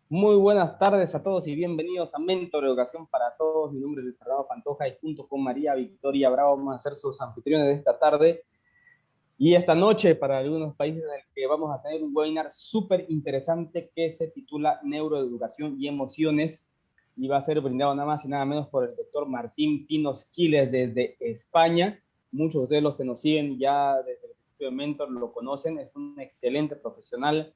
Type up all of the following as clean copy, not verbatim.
Muy buenas tardes a todos y bienvenidos a Mentor Educación para Todos. Mi nombre es Luis Fernando Pantoja y junto con María Victoria Bravo vamos a ser sus anfitriones de esta tarde y esta noche para algunos países en el que vamos a tener un webinar súper interesante que se titula Neuroeducación y Emociones y va a ser brindado nada más y nada menos por el doctor Martín Pinos Quiles desde España. Muchos de ustedes, los que nos siguen ya desde el principio de Mentor, lo conocen, es un excelente profesional.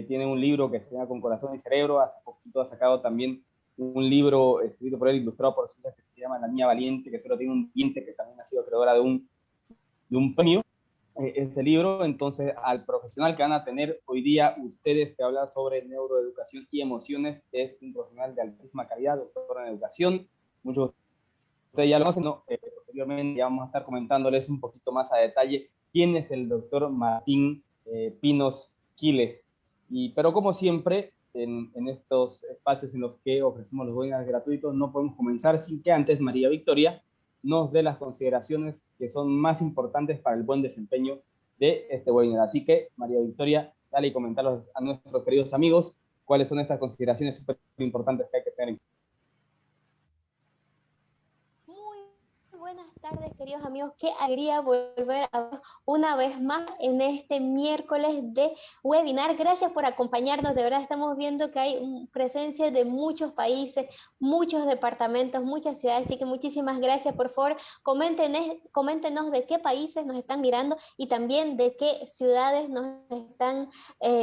Tiene un libro que se llama Con Corazón y Cerebro. Hace poquito ha sacado también un libro escrito por él, ilustrado por su hija, que se llama La Niña Valiente, que solo tiene un diente, que también ha sido creadora de un premio, este libro. Entonces, al profesional que van a tener hoy día ustedes, que habla sobre neuroeducación y emociones, es un profesional de altísima calidad, doctor en educación. Muchos de ustedes ya lo conocen, ¿no? Posteriormente ya vamos a estar comentándoles un poquito más a detalle quién es el doctor Martín Pinos Quiles. Pero como siempre, en estos espacios en los que ofrecemos los webinars gratuitos, no podemos comenzar sin que antes María Victoria nos dé las consideraciones que son más importantes para el buen desempeño de este webinar. Así que, María Victoria, dale y comentarlos a nuestros queridos amigos cuáles son estas consideraciones súper importantes que hay que tener en cuenta. Buenas tardes, queridos amigos. Qué alegría volver a ver una vez más en este miércoles de webinar. Gracias por acompañarnos. De verdad estamos viendo que hay presencia de muchos países, muchos departamentos, muchas ciudades. Así que muchísimas gracias. Por favor, coméntenos de qué países nos están mirando y también de qué ciudades nos están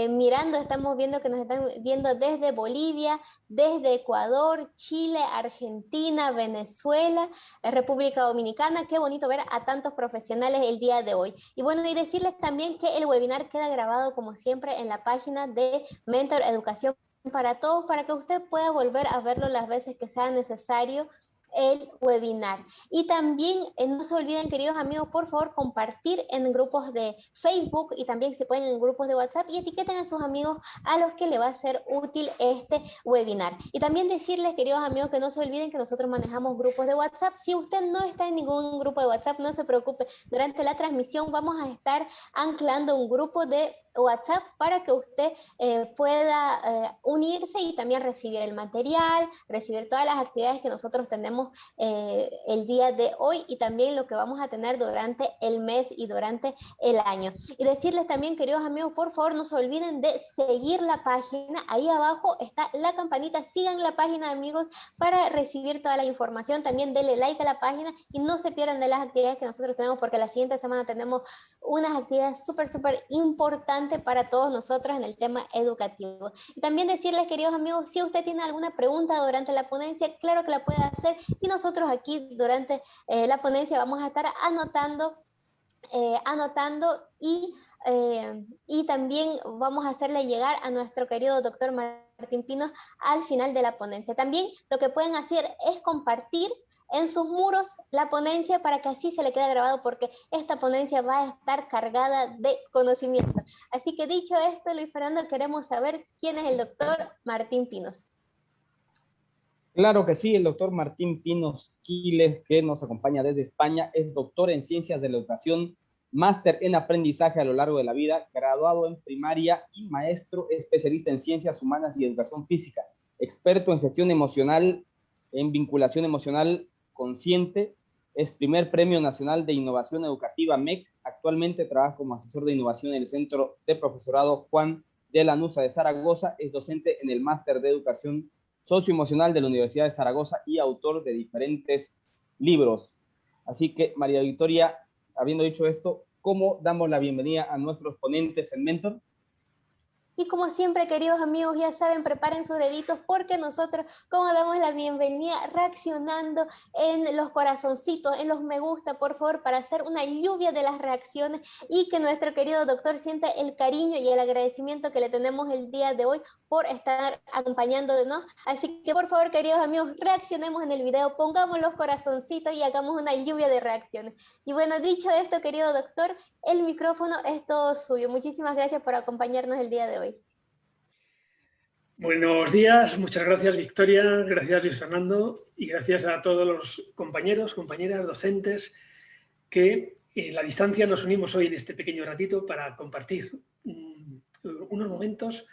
mirando. Estamos viendo que nos están viendo desde Bolivia, desde Ecuador, Chile, Argentina, Venezuela, República Dominicana. Qué bonito ver a tantos profesionales el día de hoy. Y bueno, y decirles también que el webinar queda grabado como siempre en la página de Mentor Educación para Todos, para que usted pueda volver a verlo las veces que sea necesario el webinar. Y también no se olviden, queridos amigos, por favor, compartir en grupos de Facebook y también se pueden en grupos de WhatsApp y etiqueten a sus amigos a los que le va a ser útil este webinar. Y también decirles, queridos amigos, que no se olviden que nosotros manejamos grupos de WhatsApp. Si usted no está en ningún grupo de WhatsApp, no se preocupe. Durante la transmisión vamos a estar anclando un grupo de WhatsApp para que usted pueda unirse y también recibir el material, recibir todas las actividades que nosotros tenemos el día de hoy y también lo que vamos a tener durante el mes y durante el año. Y decirles también, queridos amigos, por favor no se olviden de seguir la página. Ahí abajo está la campanita, sigan la página, amigos, para recibir toda la información. También denle like a la página y no se pierdan de las actividades que nosotros tenemos, porque la siguiente semana tenemos unas actividades súper importantes para todos nosotros en el tema educativo. Y también decirles, queridos amigos, si usted tiene alguna pregunta durante la ponencia, claro que la puede hacer y nosotros aquí durante la ponencia vamos a estar anotando y también vamos a hacerle llegar a nuestro querido doctor Martín Pinos al final de la ponencia. También lo que pueden hacer es compartir en sus muros la ponencia para que así se le quede grabado, porque esta ponencia va a estar cargada de conocimiento. Así que dicho esto, Luis Fernando, queremos saber quién es el doctor Martín Pinos. Claro que sí, el doctor Martín Pinos Quiles, que nos acompaña desde España, es doctor en Ciencias de la Educación, máster en Aprendizaje a lo largo de la vida, graduado en primaria y maestro especialista en Ciencias Humanas y Educación Física, experto en gestión emocional, en vinculación emocional consciente, es primer Premio Nacional de Innovación Educativa MEC, actualmente trabaja como asesor de innovación en el Centro de Profesorado Juan de Lanuza de Zaragoza, es docente en el Máster de Educación Socioemocional de la Universidad de Zaragoza y autor de diferentes libros. Así que, María Victoria, habiendo dicho esto, ¿cómo damos la bienvenida a nuestros ponentes en Mentor? Y como siempre, queridos amigos, ya saben, preparen sus deditos porque nosotros, como damos la bienvenida, reaccionando en los corazoncitos, en los me gusta, por favor, para hacer una lluvia de las reacciones y que nuestro querido doctor sienta el cariño y el agradecimiento que le tenemos el día de hoy por estar acompañándonos. Así que, por favor, queridos amigos, reaccionemos en el video, pongamos los corazoncitos y hagamos una lluvia de reacciones. Y bueno, dicho esto, querido doctor, el micrófono es todo suyo. Muchísimas gracias por acompañarnos el día de hoy. Buenos días, muchas gracias Victoria, gracias Luis Fernando y gracias a todos los compañeros, compañeras, docentes que en la distancia nos unimos hoy en este pequeño ratito para compartir unos momentos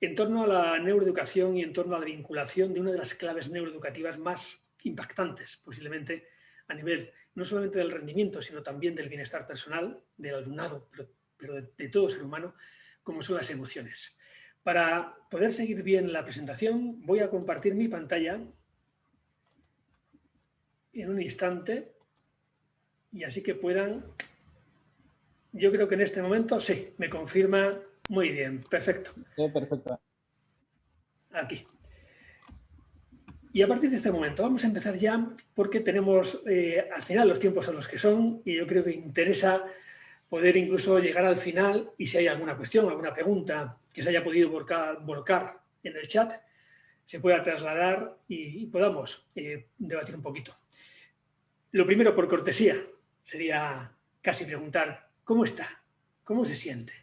en torno a la neuroeducación y en torno a la vinculación de una de las claves neuroeducativas más impactantes posiblemente a nivel no solamente del rendimiento, sino también del bienestar personal, del alumnado, pero de todo ser humano, como son las emociones. Para poder seguir bien la presentación, voy a compartir mi pantalla en un instante y así que puedan... Yo creo que en este momento sí, me confirma muy bien, perfecto. Sí, perfecto. Aquí. Y a partir de este momento vamos a empezar ya porque tenemos al final los tiempos son los que son y yo creo que interesa poder incluso llegar al final y si hay alguna cuestión, alguna pregunta que se haya podido volcar en el chat, se pueda trasladar y podamos debatir un poquito. Lo primero, por cortesía, sería casi preguntar, ¿cómo está? ¿Cómo se siente?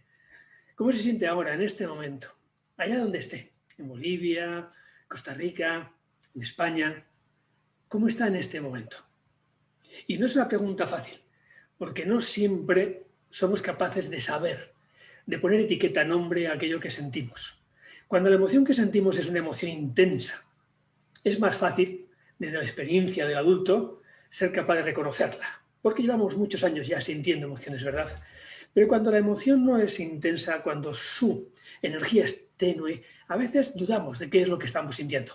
¿Cómo se siente ahora, en este momento? Allá donde esté, en Bolivia, Costa Rica, en España, ¿cómo está en este momento? Y no es una pregunta fácil, porque no siempre somos capaces de saber, de poner etiqueta, nombre a aquello que sentimos. Cuando la emoción que sentimos es una emoción intensa, es más fácil, desde la experiencia del adulto, ser capaz de reconocerla, porque llevamos muchos años ya sintiendo emociones, ¿verdad? Pero cuando la emoción no es intensa, cuando su energía es tenue, a veces dudamos de qué es lo que estamos sintiendo.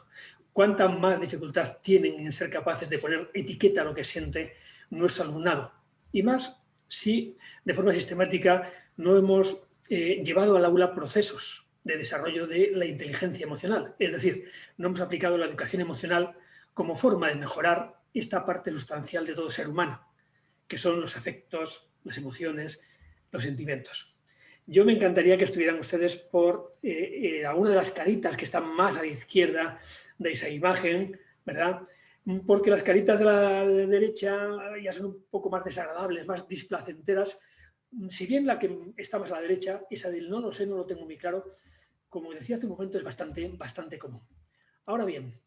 ¿Cuánta más dificultad tienen en ser capaces de poner etiqueta a lo que siente nuestro alumnado? Y más si de forma sistemática no hemos llevado al aula procesos de desarrollo de la inteligencia emocional. Es decir, no hemos aplicado la educación emocional como forma de mejorar esta parte sustancial de todo ser humano, que son los afectos, las emociones, los sentimientos. Yo me encantaría que estuvieran ustedes por alguna de las caritas que están más a la izquierda de esa imagen, ¿verdad? porque las caritas de la derecha ya son un poco más desagradables, más displacenteras. Si bien la que está más a la derecha, esa del no lo sé, no lo tengo muy claro, como decía hace un momento, es bastante común. Ahora bien,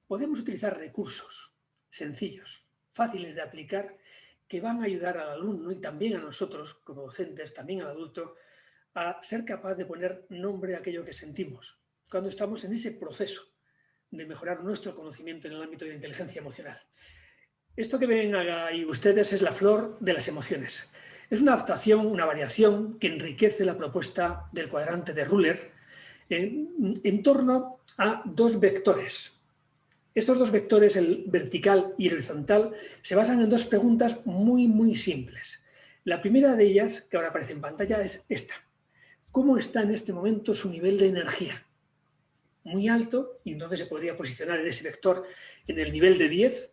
podemos utilizar recursos sencillos, fáciles de aplicar, que van a ayudar al alumno y también a nosotros como docentes, también al adulto, a ser capaz de poner nombre a aquello que sentimos cuando estamos en ese proceso de mejorar nuestro conocimiento en el ámbito de la inteligencia emocional. Esto que ven ahí ustedes es la flor de las emociones. Es una adaptación, una variación que enriquece la propuesta del cuadrante de Ruller en torno a dos vectores. Estos dos vectores, el vertical y el horizontal, se basan en dos preguntas muy simples. La primera de ellas, que ahora aparece en pantalla, es esta. ¿Cómo está en este momento su nivel de energía? Muy alto, y entonces se podría posicionar en ese vector en el nivel de 10,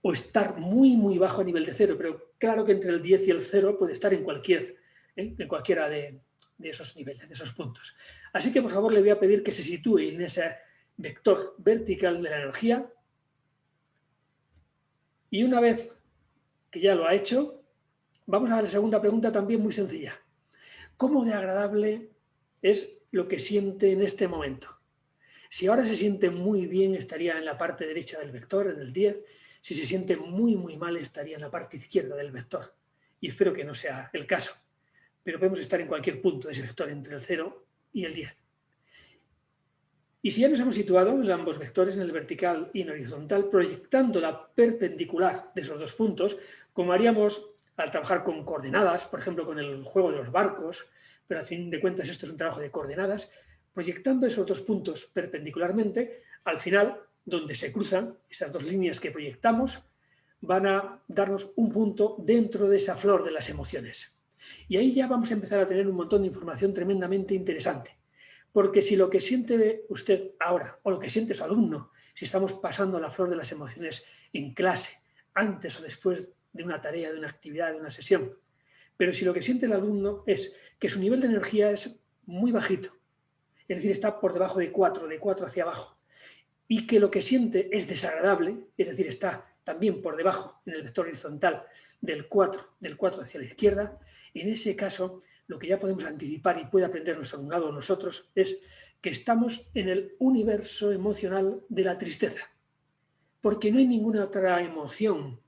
o estar muy bajo a nivel de 0, pero claro que entre el 10 y el 0 puede estar en cualquiera de esos niveles, de esos puntos. Así que, por favor, le voy a pedir que se sitúe en ese vector vertical de la energía, y una vez que ya lo ha hecho, vamos a la segunda pregunta también muy sencilla. ¿Cómo de agradable es lo que siente en este momento? Si ahora se siente muy bien, estaría en la parte derecha del vector, en el 10. Si se siente muy mal, estaría en la parte izquierda del vector. Y espero que no sea el caso. Pero podemos estar en cualquier punto de ese vector, entre el 0 y el 10. Y si ya nos hemos situado en ambos vectores, en el vertical y en el horizontal, proyectando la perpendicular de esos dos puntos, como haríamos al trabajar con coordenadas, por ejemplo, con el juego de los barcos, pero a fin de cuentas esto es un trabajo de coordenadas, proyectando esos dos puntos perpendicularmente, al final, donde se cruzan esas dos líneas que proyectamos, van a darnos un punto dentro de esa flor de las emociones. Y ahí ya vamos a empezar a tener un montón de información tremendamente interesante. Porque si lo que siente usted ahora, o lo que siente su alumno, si estamos pasando la flor de las emociones en clase, antes o después de una tarea, de una actividad, de una sesión, pero si lo que siente el alumno es que su nivel de energía es muy bajito, es decir, está por debajo de 4 hacia abajo, y que lo que siente es desagradable, es decir, está también por debajo en el vector horizontal del 4 hacia la izquierda, en ese caso lo que ya podemos anticipar y puede aprender nuestro alumnado o nosotros es que estamos en el universo emocional de la tristeza, porque no hay ninguna otra emoción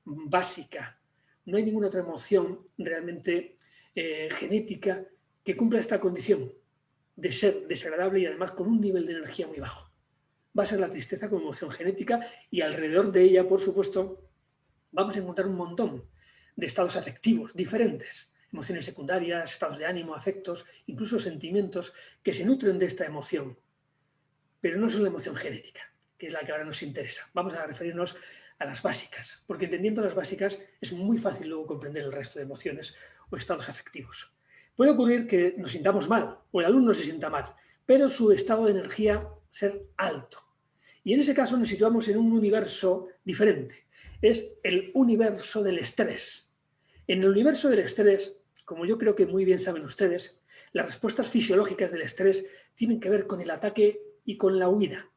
básica, no hay ninguna otra emoción realmente genética que cumpla esta condición de ser desagradable y además con un nivel de energía muy bajo. Va a ser la tristeza como emoción genética y alrededor de ella, por supuesto, vamos a encontrar un montón de estados afectivos diferentes, emociones secundarias, estados de ánimo, afectos, incluso sentimientos que se nutren de esta emoción, pero no son la emoción genética, que es la que ahora nos interesa. Vamos a referirnos a las básicas, porque entendiendo las básicas es muy fácil luego comprender el resto de emociones o estados afectivos. Puede ocurrir que nos sintamos mal o el alumno se sienta mal, pero su estado de energía ser alto. Y en ese caso nos situamos en un universo diferente. Es el universo del estrés. En el universo del estrés, como yo creo que muy bien saben ustedes, las respuestas fisiológicas del estrés tienen que ver con el ataque y con la huida.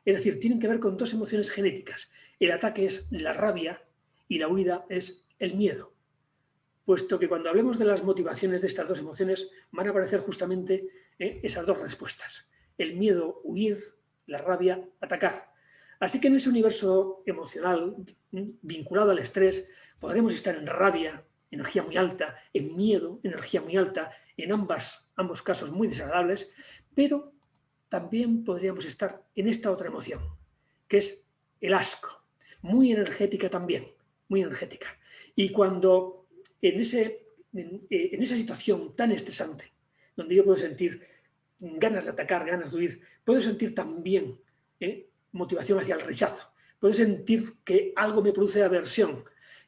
Es decir, tienen que ver con dos emociones genéticas. El ataque es la rabia y la huida es el miedo. Puesto que cuando hablemos de las motivaciones de estas dos emociones van a aparecer justamente esas dos respuestas. El miedo, huir, la rabia, atacar. Así que en ese universo emocional vinculado al estrés podremos estar en rabia, energía muy alta, en miedo, energía muy alta, en ambos casos muy desagradables, pero también podríamos estar en esta otra emoción, que es el asco, muy energética también, muy energética. Y cuando en esa situación tan estresante, donde yo puedo sentir ganas de atacar, ganas de huir, puedo sentir también motivación hacia el rechazo, puedo sentir que algo me produce aversión,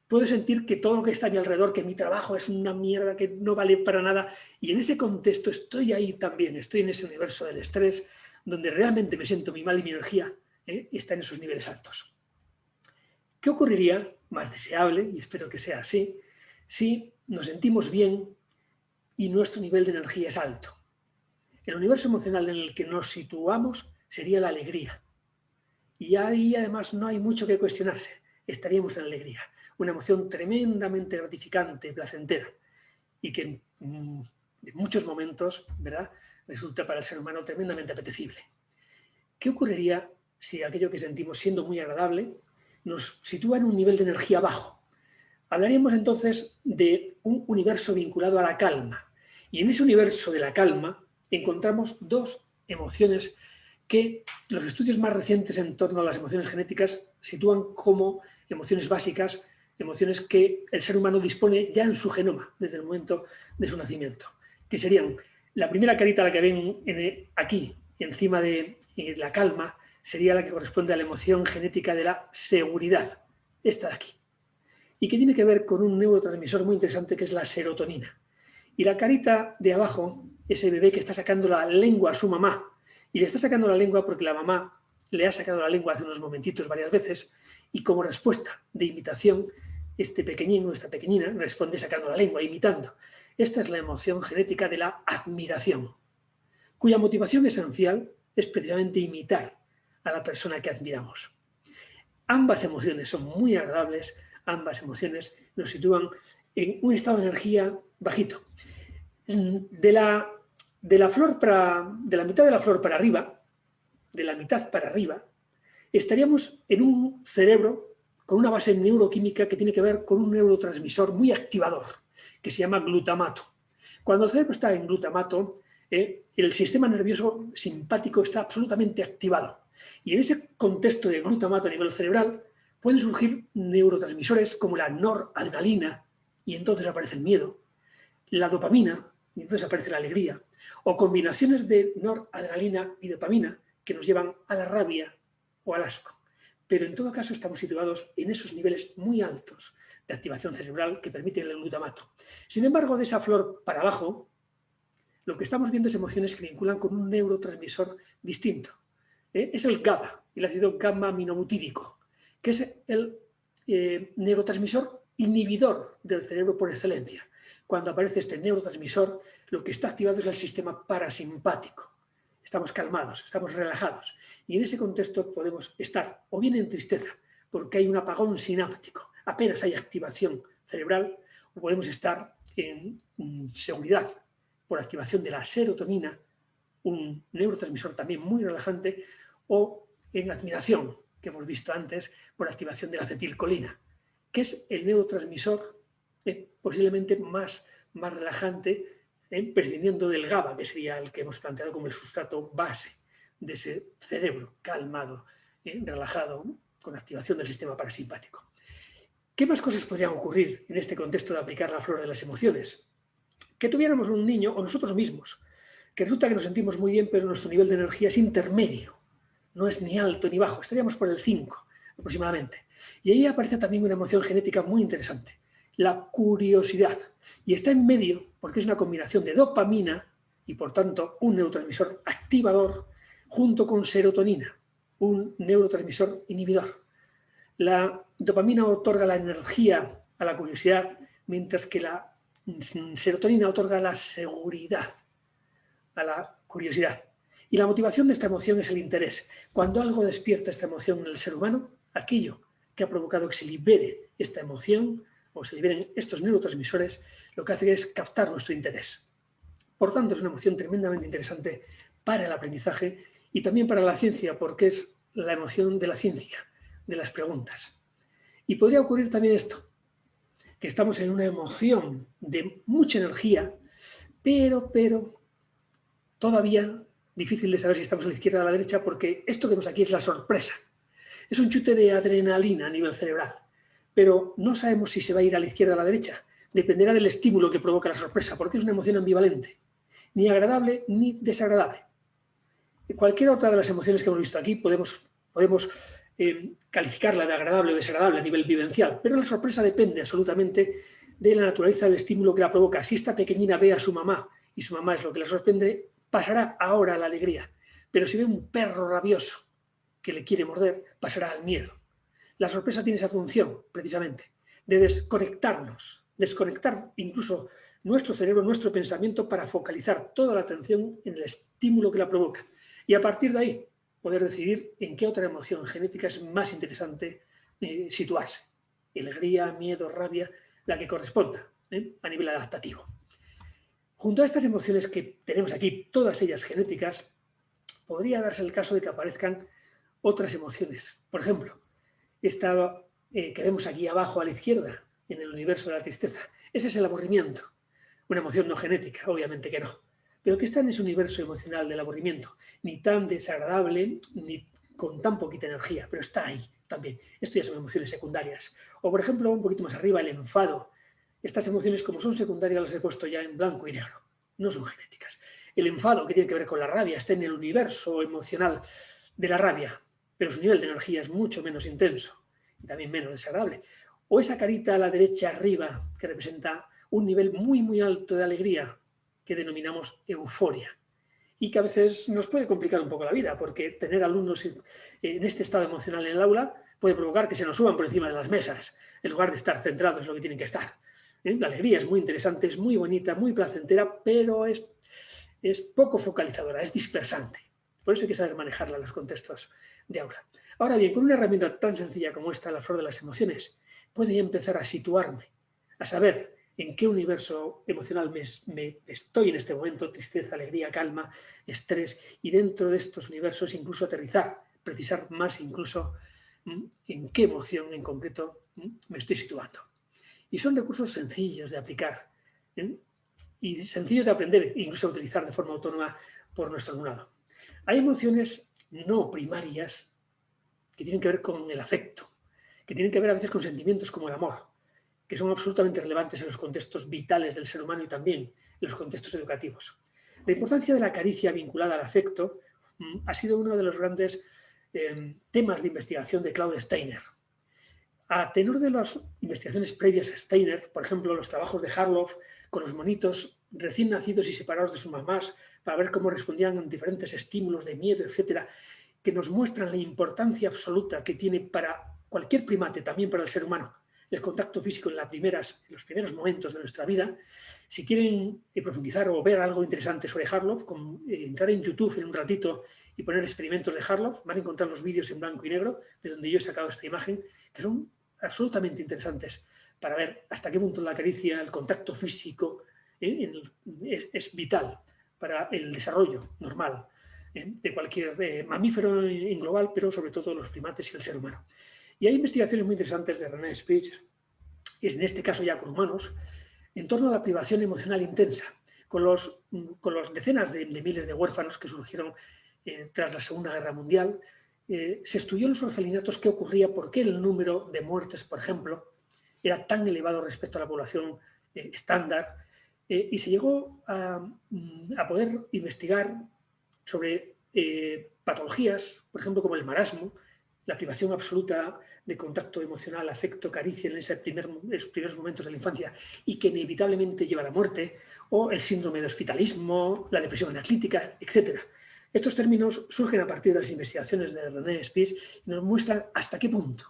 puedo sentir que todo lo que está a mi alrededor, que mi trabajo es una mierda, que no vale para nada, y en ese contexto estoy ahí también, estoy en ese universo del estrés, donde realmente me siento muy mal y mi energía está en esos niveles altos. ¿Qué ocurriría, más deseable, y espero que sea así, si nos sentimos bien y nuestro nivel de energía es alto? El universo emocional en el que nos situamos sería la alegría. Y ahí además no hay mucho que cuestionarse, estaríamos en alegría. Una emoción tremendamente gratificante, placentera, y que en muchos momentos, ¿verdad?, resulta para el ser humano tremendamente apetecible. ¿Qué ocurriría si aquello que sentimos siendo muy agradable nos sitúa en un nivel de energía bajo? Hablaríamos entonces de un universo vinculado a la calma. Y en ese universo de la calma encontramos dos emociones que los estudios más recientes en torno a las emociones genéticas sitúan como emociones básicas, emociones que el ser humano dispone ya en su genoma desde el momento de su nacimiento, que serían la primera carita, la que ven aquí, encima de la calma, sería la que corresponde a la emoción genética de la seguridad, esta de aquí, y que tiene que ver con un neurotransmisor muy interesante que es la serotonina. Y la carita de abajo, ese bebé que está sacando la lengua a su mamá, y le está sacando la lengua porque la mamá le ha sacado la lengua hace unos momentitos varias veces, y como respuesta de imitación, este pequeñín o esta pequeñina responde sacando la lengua, imitando. Esta es la emoción genética de la admiración, cuya motivación esencial es precisamente imitar a la persona que admiramos. Ambas emociones son muy agradables, ambas emociones nos sitúan en un estado de energía bajito. De la mitad de la flor para arriba, estaríamos en un cerebro con una base neuroquímica que tiene que ver con un neurotransmisor muy activador, que se llama glutamato. Cuando el cerebro está en glutamato, el sistema nervioso simpático está absolutamente activado. Y en ese contexto de glutamato a nivel cerebral pueden surgir neurotransmisores como la noradrenalina, y entonces aparece el miedo, la dopamina, y entonces aparece la alegría, o combinaciones de noradrenalina y dopamina que nos llevan a la rabia o al asco. Pero en todo caso estamos situados en esos niveles muy altos de activación cerebral que permiten el glutamato. Sin embargo, de esa flor para abajo, lo que estamos viendo es emociones que vinculan con un neurotransmisor distinto. Es el GABA, el ácido gamma-aminobutírico, que es el neurotransmisor inhibidor del cerebro por excelencia. Cuando aparece este neurotransmisor, lo que está activado es el sistema parasimpático. Estamos calmados, estamos relajados. Y en ese contexto podemos estar o bien en tristeza, porque hay un apagón sináptico, apenas hay activación cerebral, o podemos estar en seguridad por activación de la serotonina, un neurotransmisor también muy relajante, o en admiración, que hemos visto antes, por activación de la acetilcolina, que es el neurotransmisor posiblemente más relajante, prescindiendo del GABA, que sería el que hemos planteado como el sustrato base de ese cerebro calmado, relajado, ¿no?, con activación del sistema parasimpático. ¿Qué más cosas podrían ocurrir en este contexto de aplicar la flor de las emociones? Que tuviéramos un niño o nosotros mismos, que resulta que nos sentimos muy bien, pero nuestro nivel de energía es intermedio, no es ni alto ni bajo, estaríamos por el 5 aproximadamente. Y ahí aparece también una emoción genética muy interesante, la curiosidad. Y está en medio porque es una combinación de dopamina y por tanto un neurotransmisor activador junto con serotonina, un neurotransmisor inhibidor. La dopamina otorga la energía a la curiosidad, mientras que la serotonina otorga la seguridad a la curiosidad. Y la motivación de esta emoción es el interés. Cuando algo despierta esta emoción en el ser humano, aquello que ha provocado que se libere esta emoción o se liberen estos neurotransmisores, lo que hace es captar nuestro interés. Por tanto, es una emoción tremendamente interesante para el aprendizaje y también para la ciencia, porque es la emoción de la ciencia, de las preguntas. Y podría ocurrir también esto, que estamos en una emoción de mucha energía, pero todavía difícil de saber si estamos a la izquierda o a la derecha, porque esto que vemos aquí es la sorpresa. Es un chute de adrenalina a nivel cerebral, pero no sabemos si se va a ir a la izquierda o a la derecha. Dependerá del estímulo que provoca la sorpresa, porque es una emoción ambivalente, ni agradable ni desagradable. Cualquier otra de las emociones que hemos visto aquí podemos calificarla de agradable o desagradable a nivel vivencial, pero la sorpresa depende absolutamente de la naturaleza del estímulo que la provoca. Si esta pequeñina ve a su mamá y su mamá es lo que la sorprende, pasará ahora a la alegría. Pero si ve un perro rabioso que le quiere morder, pasará al miedo. La sorpresa tiene esa función, precisamente, de desconectarnos, desconectar incluso nuestro cerebro, nuestro pensamiento, para focalizar toda la atención en el estímulo que la provoca. Y a partir de ahí poder decidir en qué otra emoción genética es más interesante situarse. Alegría, miedo, rabia, la que corresponda a nivel adaptativo. Junto a estas emociones que tenemos aquí, todas ellas genéticas, podría darse el caso de que aparezcan otras emociones. Por ejemplo, esta que vemos aquí abajo a la izquierda, en el universo de la tristeza, ese es el aburrimiento. Una emoción no genética, obviamente que no, pero que está en ese universo emocional del aburrimiento, ni tan desagradable, ni con tan poquita energía, pero está ahí también. Esto ya son emociones secundarias. O, por ejemplo, un poquito más arriba, el enfado. Estas emociones, como son secundarias, las he puesto ya en blanco y negro. No son genéticas. El enfado, que tiene que ver con la rabia, está en el universo emocional de la rabia, pero su nivel de energía es mucho menos intenso y también menos desagradable. O esa carita a la derecha arriba, que representa un nivel muy, muy alto de alegría, que denominamos euforia, y que a veces nos puede complicar un poco la vida, porque tener alumnos en este estado emocional en el aula puede provocar que se nos suban por encima de las mesas, en lugar de estar centrados en lo que tienen que estar. La alegría es muy interesante, es muy bonita, muy placentera, pero es poco focalizadora, es dispersante. Por eso hay que saber manejarla en los contextos de aula. Ahora bien, con una herramienta tan sencilla como esta, la flor de las emociones, puedo ya empezar a situarme, a saber en qué universo emocional me estoy en este momento, tristeza, alegría, calma, estrés, y dentro de estos universos incluso aterrizar, precisar más incluso en qué emoción en concreto me estoy situando. Y son recursos sencillos de aplicar y sencillos de aprender, incluso a utilizar de forma autónoma por nuestro alumnado. Hay emociones no primarias que tienen que ver con el afecto, que tienen que ver a veces con sentimientos como el amor, que son absolutamente relevantes en los contextos vitales del ser humano y también en los contextos educativos. La importancia de la caricia vinculada al afecto ha sido uno de los grandes temas de investigación de Claude Steiner. A tenor de las investigaciones previas a Steiner, por ejemplo, los trabajos de Harloff con los monitos recién nacidos y separados de sus mamás para ver cómo respondían a diferentes estímulos de miedo, etcétera, que nos muestran la importancia absoluta que tiene para cualquier primate, también para el ser humano, el contacto físico en los primeros momentos de nuestra vida. Si quieren profundizar o ver algo interesante sobre Harloff, entrar en YouTube en un ratito y poner experimentos de Harloff, van a encontrar los vídeos en blanco y negro, de donde yo he sacado esta imagen, que son absolutamente interesantes para ver hasta qué punto la caricia, el contacto físico es vital para el desarrollo normal de cualquier mamífero en global, pero sobre todo los primates y el ser humano. Y hay investigaciones muy interesantes de René Spitz, en este caso ya con humanos, en torno a la privación emocional intensa, con los decenas de miles de huérfanos que surgieron tras la Segunda Guerra Mundial. Se estudió en los orfelinatos qué ocurría, por qué el número de muertes, por ejemplo, era tan elevado respecto a la población estándar, y se llegó a poder investigar sobre patologías, por ejemplo, como el marasmo, la privación absoluta de contacto emocional, afecto, caricia en esos primeros momentos de la infancia y que inevitablemente lleva a la muerte, o el síndrome de hospitalismo, la depresión analítica, etc. Estos términos surgen a partir de las investigaciones de René Spitz y nos muestran hasta qué punto,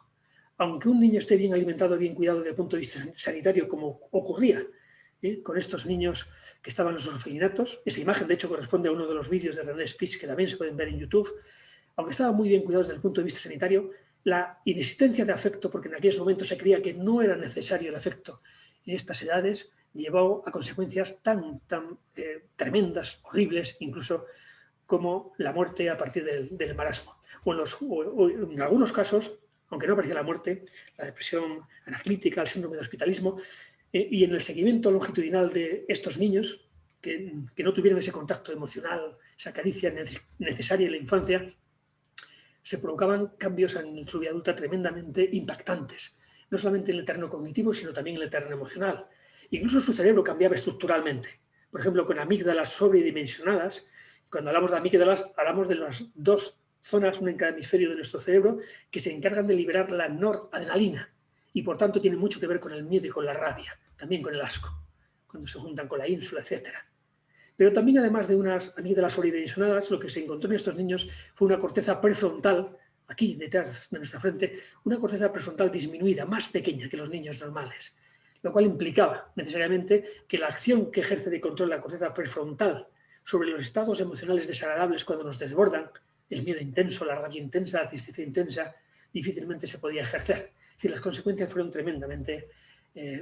aunque un niño esté bien alimentado, bien cuidado desde el punto de vista sanitario, como ocurría con estos niños que estaban en los orfelinatos, esa imagen de hecho corresponde a uno de los vídeos de René Spitz que también se pueden ver en YouTube, aunque estaban muy bien cuidados desde el punto de vista sanitario, la inexistencia de afecto, porque en aquellos momentos se creía que no era necesario el afecto en estas edades, llevó a consecuencias tan tremendas, horribles, incluso como la muerte a partir del marasmo. O en algunos casos, aunque no aparecía la muerte, la depresión analítica, el síndrome de hospitalismo, y en el seguimiento longitudinal de estos niños que no tuvieron ese contacto emocional, esa caricia necesaria en la infancia, se provocaban cambios en su vida adulta tremendamente impactantes, no solamente en el terreno cognitivo, sino también en el terreno emocional. Incluso su cerebro cambiaba estructuralmente. Por ejemplo, con amígdalas sobredimensionadas. Cuando hablamos de amígdalas, hablamos de las dos zonas, una en cada hemisferio de nuestro cerebro, que se encargan de liberar la noradrenalina y, por tanto, tiene mucho que ver con el miedo y con la rabia, también con el asco, cuando se juntan con la ínsula, etc. Pero también, además de unas amígdalas sobredimensionadas, lo que se encontró en estos niños fue una corteza prefrontal, aquí detrás de nuestra frente, una corteza prefrontal disminuida, más pequeña que los niños normales, lo cual implicaba necesariamente que la acción que ejerce de control la corteza prefrontal sobre los estados emocionales desagradables cuando nos desbordan, el miedo intenso, la rabia intensa, la tristeza intensa, difícilmente se podía ejercer. Es decir, las consecuencias fueron tremendamente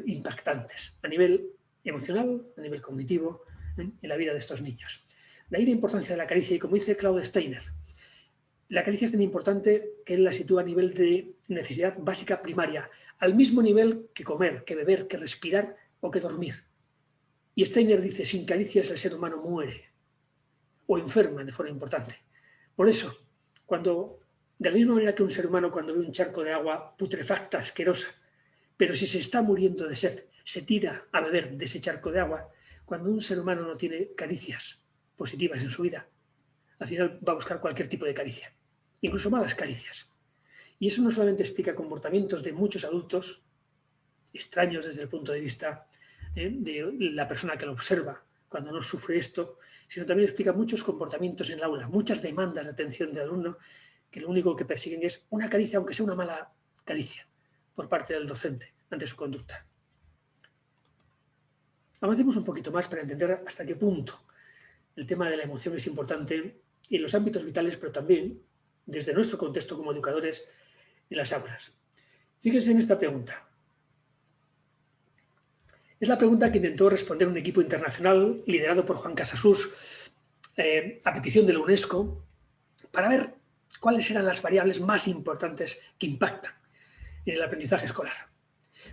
impactantes a nivel emocional, a nivel cognitivo, en la vida de estos niños. De ahí la importancia de la caricia, y como dice Claude Steiner, la caricia es tan importante que él la sitúa a nivel de necesidad básica primaria, al mismo nivel que comer, que beber, que respirar o que dormir. Y Steiner dice, sin caricias el ser humano muere o enferma de forma importante. Por eso, de la misma manera que un ser humano cuando ve un charco de agua putrefacta, asquerosa, pero si se está muriendo de sed, se tira a beber de ese charco de agua, cuando un ser humano no tiene caricias positivas en su vida, al final va a buscar cualquier tipo de caricia, incluso malas caricias. Y eso no solamente explica comportamientos de muchos adultos, extraños desde el punto de vista de la persona que lo observa cuando no sufre esto, sino también explica muchos comportamientos en el aula, muchas demandas de atención del alumno que lo único que persiguen es una caricia, aunque sea una mala caricia, por parte del docente ante su conducta. Avancemos un poquito más para entender hasta qué punto el tema de la emoción es importante en los ámbitos vitales, pero también desde nuestro contexto como educadores en las aulas. Fíjense en esta pregunta. Es la pregunta que intentó responder un equipo internacional liderado por Juan Casasus a petición de la UNESCO para ver cuáles eran las variables más importantes que impactan en el aprendizaje escolar.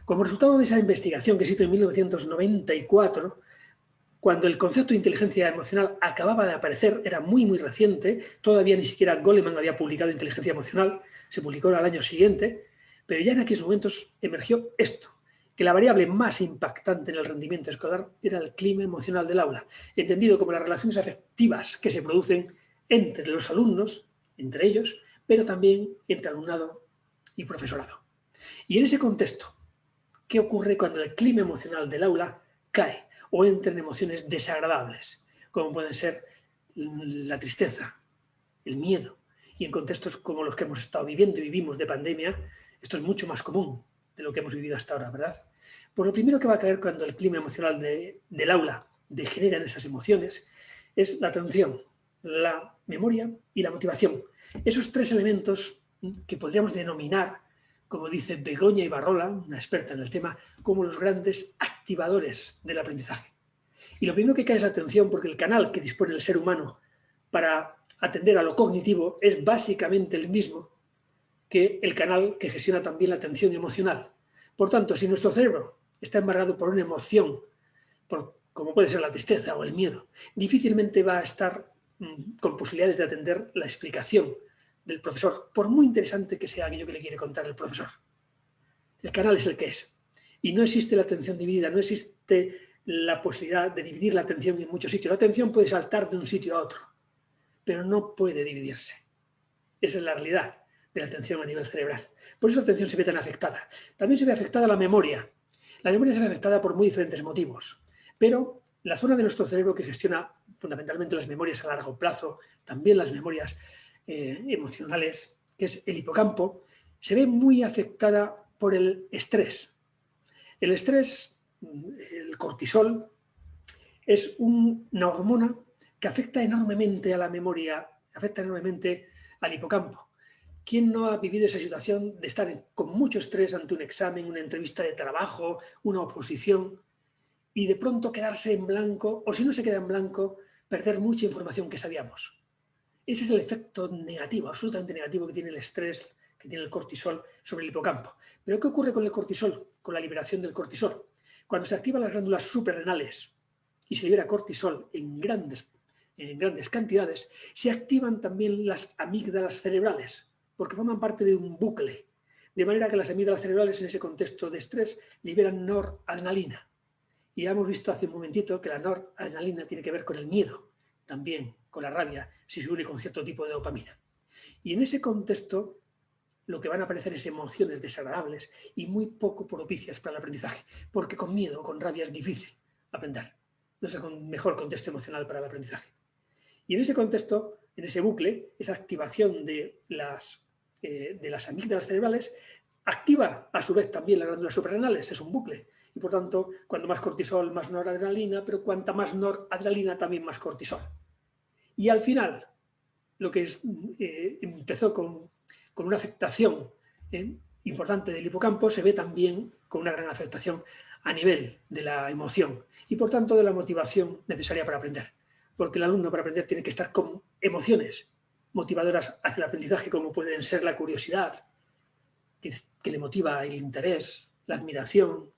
Como resultado de esa investigación que se hizo en 1994, cuando el concepto de inteligencia emocional acababa de aparecer, era muy, muy reciente, todavía ni siquiera Goleman había publicado inteligencia emocional, se publicó al año siguiente, pero ya en aquellos momentos emergió esto, que la variable más impactante en el rendimiento escolar era el clima emocional del aula, entendido como las relaciones afectivas que se producen entre los alumnos, entre ellos, pero también entre alumnado y profesorado. Y en ese contexto, ¿qué ocurre cuando el clima emocional del aula cae o entran emociones desagradables, como pueden ser la tristeza, el miedo? Y en contextos como los que hemos estado viviendo y vivimos de pandemia, esto es mucho más común de lo que hemos vivido hasta ahora, ¿verdad? Pues lo primero que va a caer cuando el clima emocional del aula degenera en esas emociones es la atención, la memoria y la motivación. Esos tres elementos que podríamos denominar, como dice Begoña Ibarrola, una experta en el tema, como los grandes activadores del aprendizaje. Y lo primero que cae es la atención, porque el canal que dispone el ser humano para atender a lo cognitivo es básicamente el mismo que el canal que gestiona también la atención emocional. Por tanto, si nuestro cerebro está embargado por una emoción, como puede ser la tristeza o el miedo, difícilmente va a estar con posibilidades de atender la explicación del profesor, por muy interesante que sea aquello que le quiere contar el profesor. El canal es el que es. Y no existe la atención dividida, no existe la posibilidad de dividir la atención en muchos sitios. La atención puede saltar de un sitio a otro, pero no puede dividirse. Esa es la realidad de la atención a nivel cerebral. Por eso la atención se ve tan afectada. También se ve afectada la memoria. La memoria se ve afectada por muy diferentes motivos, pero la zona de nuestro cerebro que gestiona fundamentalmente las memorias a largo plazo, también las memorias emocionales, que es el hipocampo, se ve muy afectada por el estrés. El estrés, el cortisol, es una hormona que afecta enormemente a la memoria, afecta enormemente al hipocampo. ¿Quién no ha vivido esa situación de estar con mucho estrés ante un examen, una entrevista de trabajo, una oposición, y de pronto quedarse en blanco, o si no se queda en blanco, perder mucha información que sabíamos? Ese es el efecto negativo, absolutamente negativo que tiene el estrés, que tiene el cortisol sobre el hipocampo. ¿Pero qué ocurre con el cortisol, con la liberación del cortisol? Cuando se activan las glándulas suprarrenales y se libera cortisol en grandes cantidades, se activan también las amígdalas cerebrales, porque forman parte de un bucle, de manera que las amígdalas cerebrales en ese contexto de estrés liberan noradrenalina. Y ya hemos visto hace un momentito que la noradrenalina tiene que ver con el miedo, también con la rabia, si se une con cierto tipo de dopamina. Y en ese contexto lo que van a aparecer es emociones desagradables y muy poco propicias para el aprendizaje, porque con miedo o con rabia es difícil aprender. No es el mejor contexto emocional para el aprendizaje. Y en ese contexto, en ese bucle, esa activación de las amígdalas cerebrales activa a su vez también las glándulas suprarrenales, es un bucle. Y por tanto, cuando más cortisol, más noradrenalina, pero cuanta más noradrenalina, también más cortisol. Y al final, lo que empezó con una afectación importante del hipocampo, se ve también con una gran afectación a nivel de la emoción y, por tanto, de la motivación necesaria para aprender. Porque el alumno para aprender tiene que estar con emociones motivadoras hacia el aprendizaje, como pueden ser la curiosidad, que le motiva el interés, la admiración,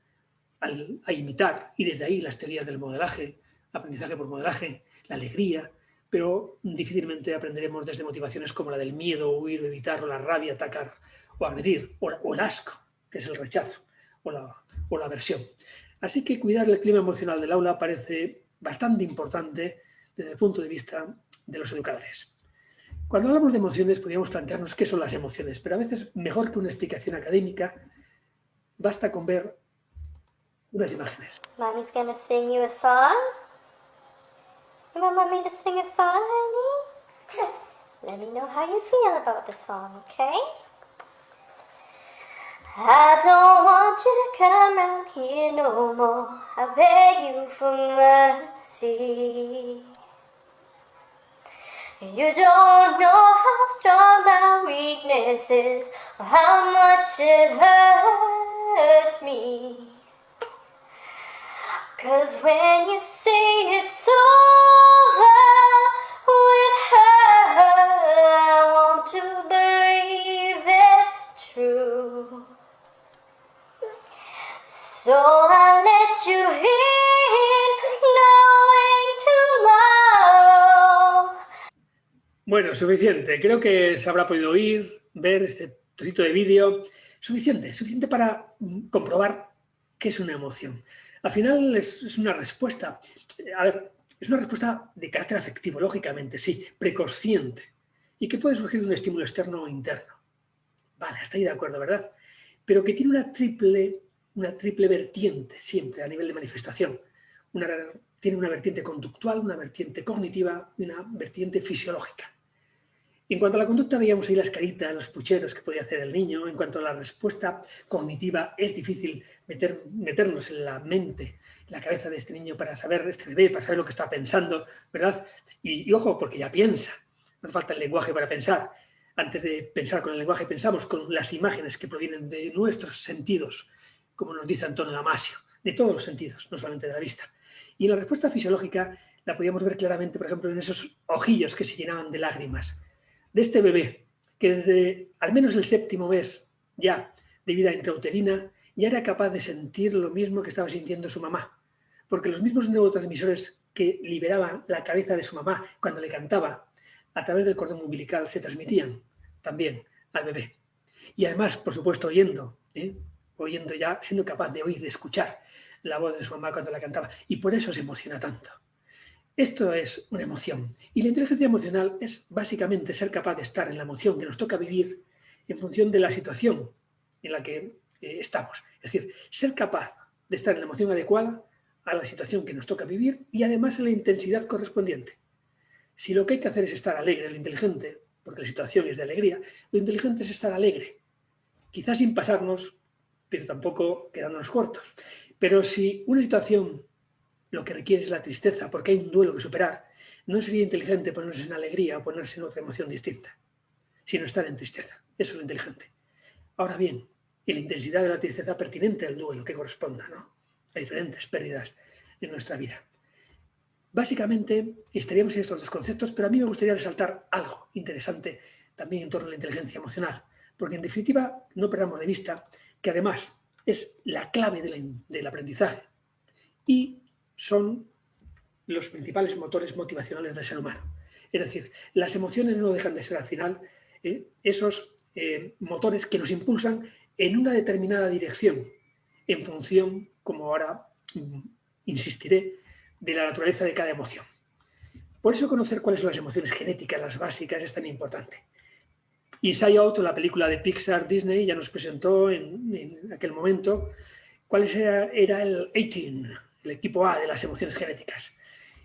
a imitar, y desde ahí las teorías del modelaje, aprendizaje por modelaje, la alegría, pero difícilmente aprenderemos desde motivaciones como la del miedo, huir, evitar, o la rabia, atacar o agredir, o el asco, que es el rechazo, o la aversión. Así que cuidar el clima emocional del aula parece bastante importante desde el punto de vista de los educadores. Cuando hablamos de emociones, podríamos plantearnos qué son las emociones, pero a veces, mejor que una explicación académica, basta con ver unas imágenes. Mommy's gonna sing you a song. You want Mommy to sing a song, honey? Let me know how you feel about the song, okay? I don't want you to come round here no more. I beg you for mercy. You don't know how strong my weakness is, or how much it hurts me. 'Cause when you say it's over with her, I want to believe it's true. So I let you in, knowing tomorrow. Bueno, suficiente. Creo que se habrá podido oír, ver este trocito de vídeo. Suficiente para comprobar qué es una emoción. Al final es una respuesta. A ver, es una respuesta de carácter afectivo, lógicamente, sí, preconsciente, y que puede surgir de un estímulo externo o interno. Vale, hasta ahí de acuerdo, ¿verdad? Pero que tiene una triple vertiente siempre a nivel de manifestación. Tiene una vertiente conductual, una vertiente cognitiva y una vertiente fisiológica. En cuanto a la conducta, veíamos ahí las caritas, los pucheros que podía hacer el niño. En cuanto a la respuesta cognitiva, es difícil meternos en la mente, en la cabeza de este niño para saber, este bebé, para saber lo que está pensando, ¿verdad? Y ojo, porque ya piensa. No hace falta el lenguaje para pensar. Antes de pensar con el lenguaje, pensamos con las imágenes que provienen de nuestros sentidos, como nos dice Antonio Damasio, de todos los sentidos, no solamente de la vista. Y la respuesta fisiológica la podíamos ver claramente, por ejemplo, en esos ojillos que se llenaban de lágrimas. De este bebé, que desde al menos el 7º mes ya de vida intrauterina, ya era capaz de sentir lo mismo que estaba sintiendo su mamá, porque los mismos neurotransmisores que liberaba la cabeza de su mamá cuando le cantaba a través del cordón umbilical se transmitían también al bebé. Y además, por supuesto, oyendo ya, siendo capaz de oír, de escuchar la voz de su mamá cuando la cantaba, y por eso se emociona tanto. Esto es una emoción. Y la inteligencia emocional es básicamente ser capaz de estar en la emoción que nos toca vivir en función de la situación en la que estamos. Es decir, ser capaz de estar en la emoción adecuada a la situación que nos toca vivir y además en la intensidad correspondiente. Si lo que hay que hacer es estar alegre, lo inteligente, porque la situación es de alegría, lo inteligente es estar alegre. Quizás sin pasarnos, pero tampoco quedándonos cortos. Pero si una situación lo que requiere es la tristeza, porque hay un duelo que superar, no sería inteligente ponerse en alegría o ponerse en otra emoción distinta, sino estar en tristeza. Eso es lo inteligente. Ahora bien, y la intensidad de la tristeza pertinente al duelo que corresponda, ¿no? A diferentes pérdidas en nuestra vida. Básicamente estaríamos en estos dos conceptos, pero a mí me gustaría resaltar algo interesante también en torno a la inteligencia emocional, porque en definitiva no perdamos de vista que además es la clave del aprendizaje y son los principales motores motivacionales del ser humano. Es decir, las emociones no dejan de ser al final esos motores que nos impulsan en una determinada dirección, en función, como ahora insistiré, de la naturaleza de cada emoción. Por eso conocer cuáles son las emociones genéticas, las básicas, es tan importante. Inside Out, la película de Pixar Disney, ya nos presentó en aquel momento cuál era el A-Team, el equipo A de las emociones genéticas.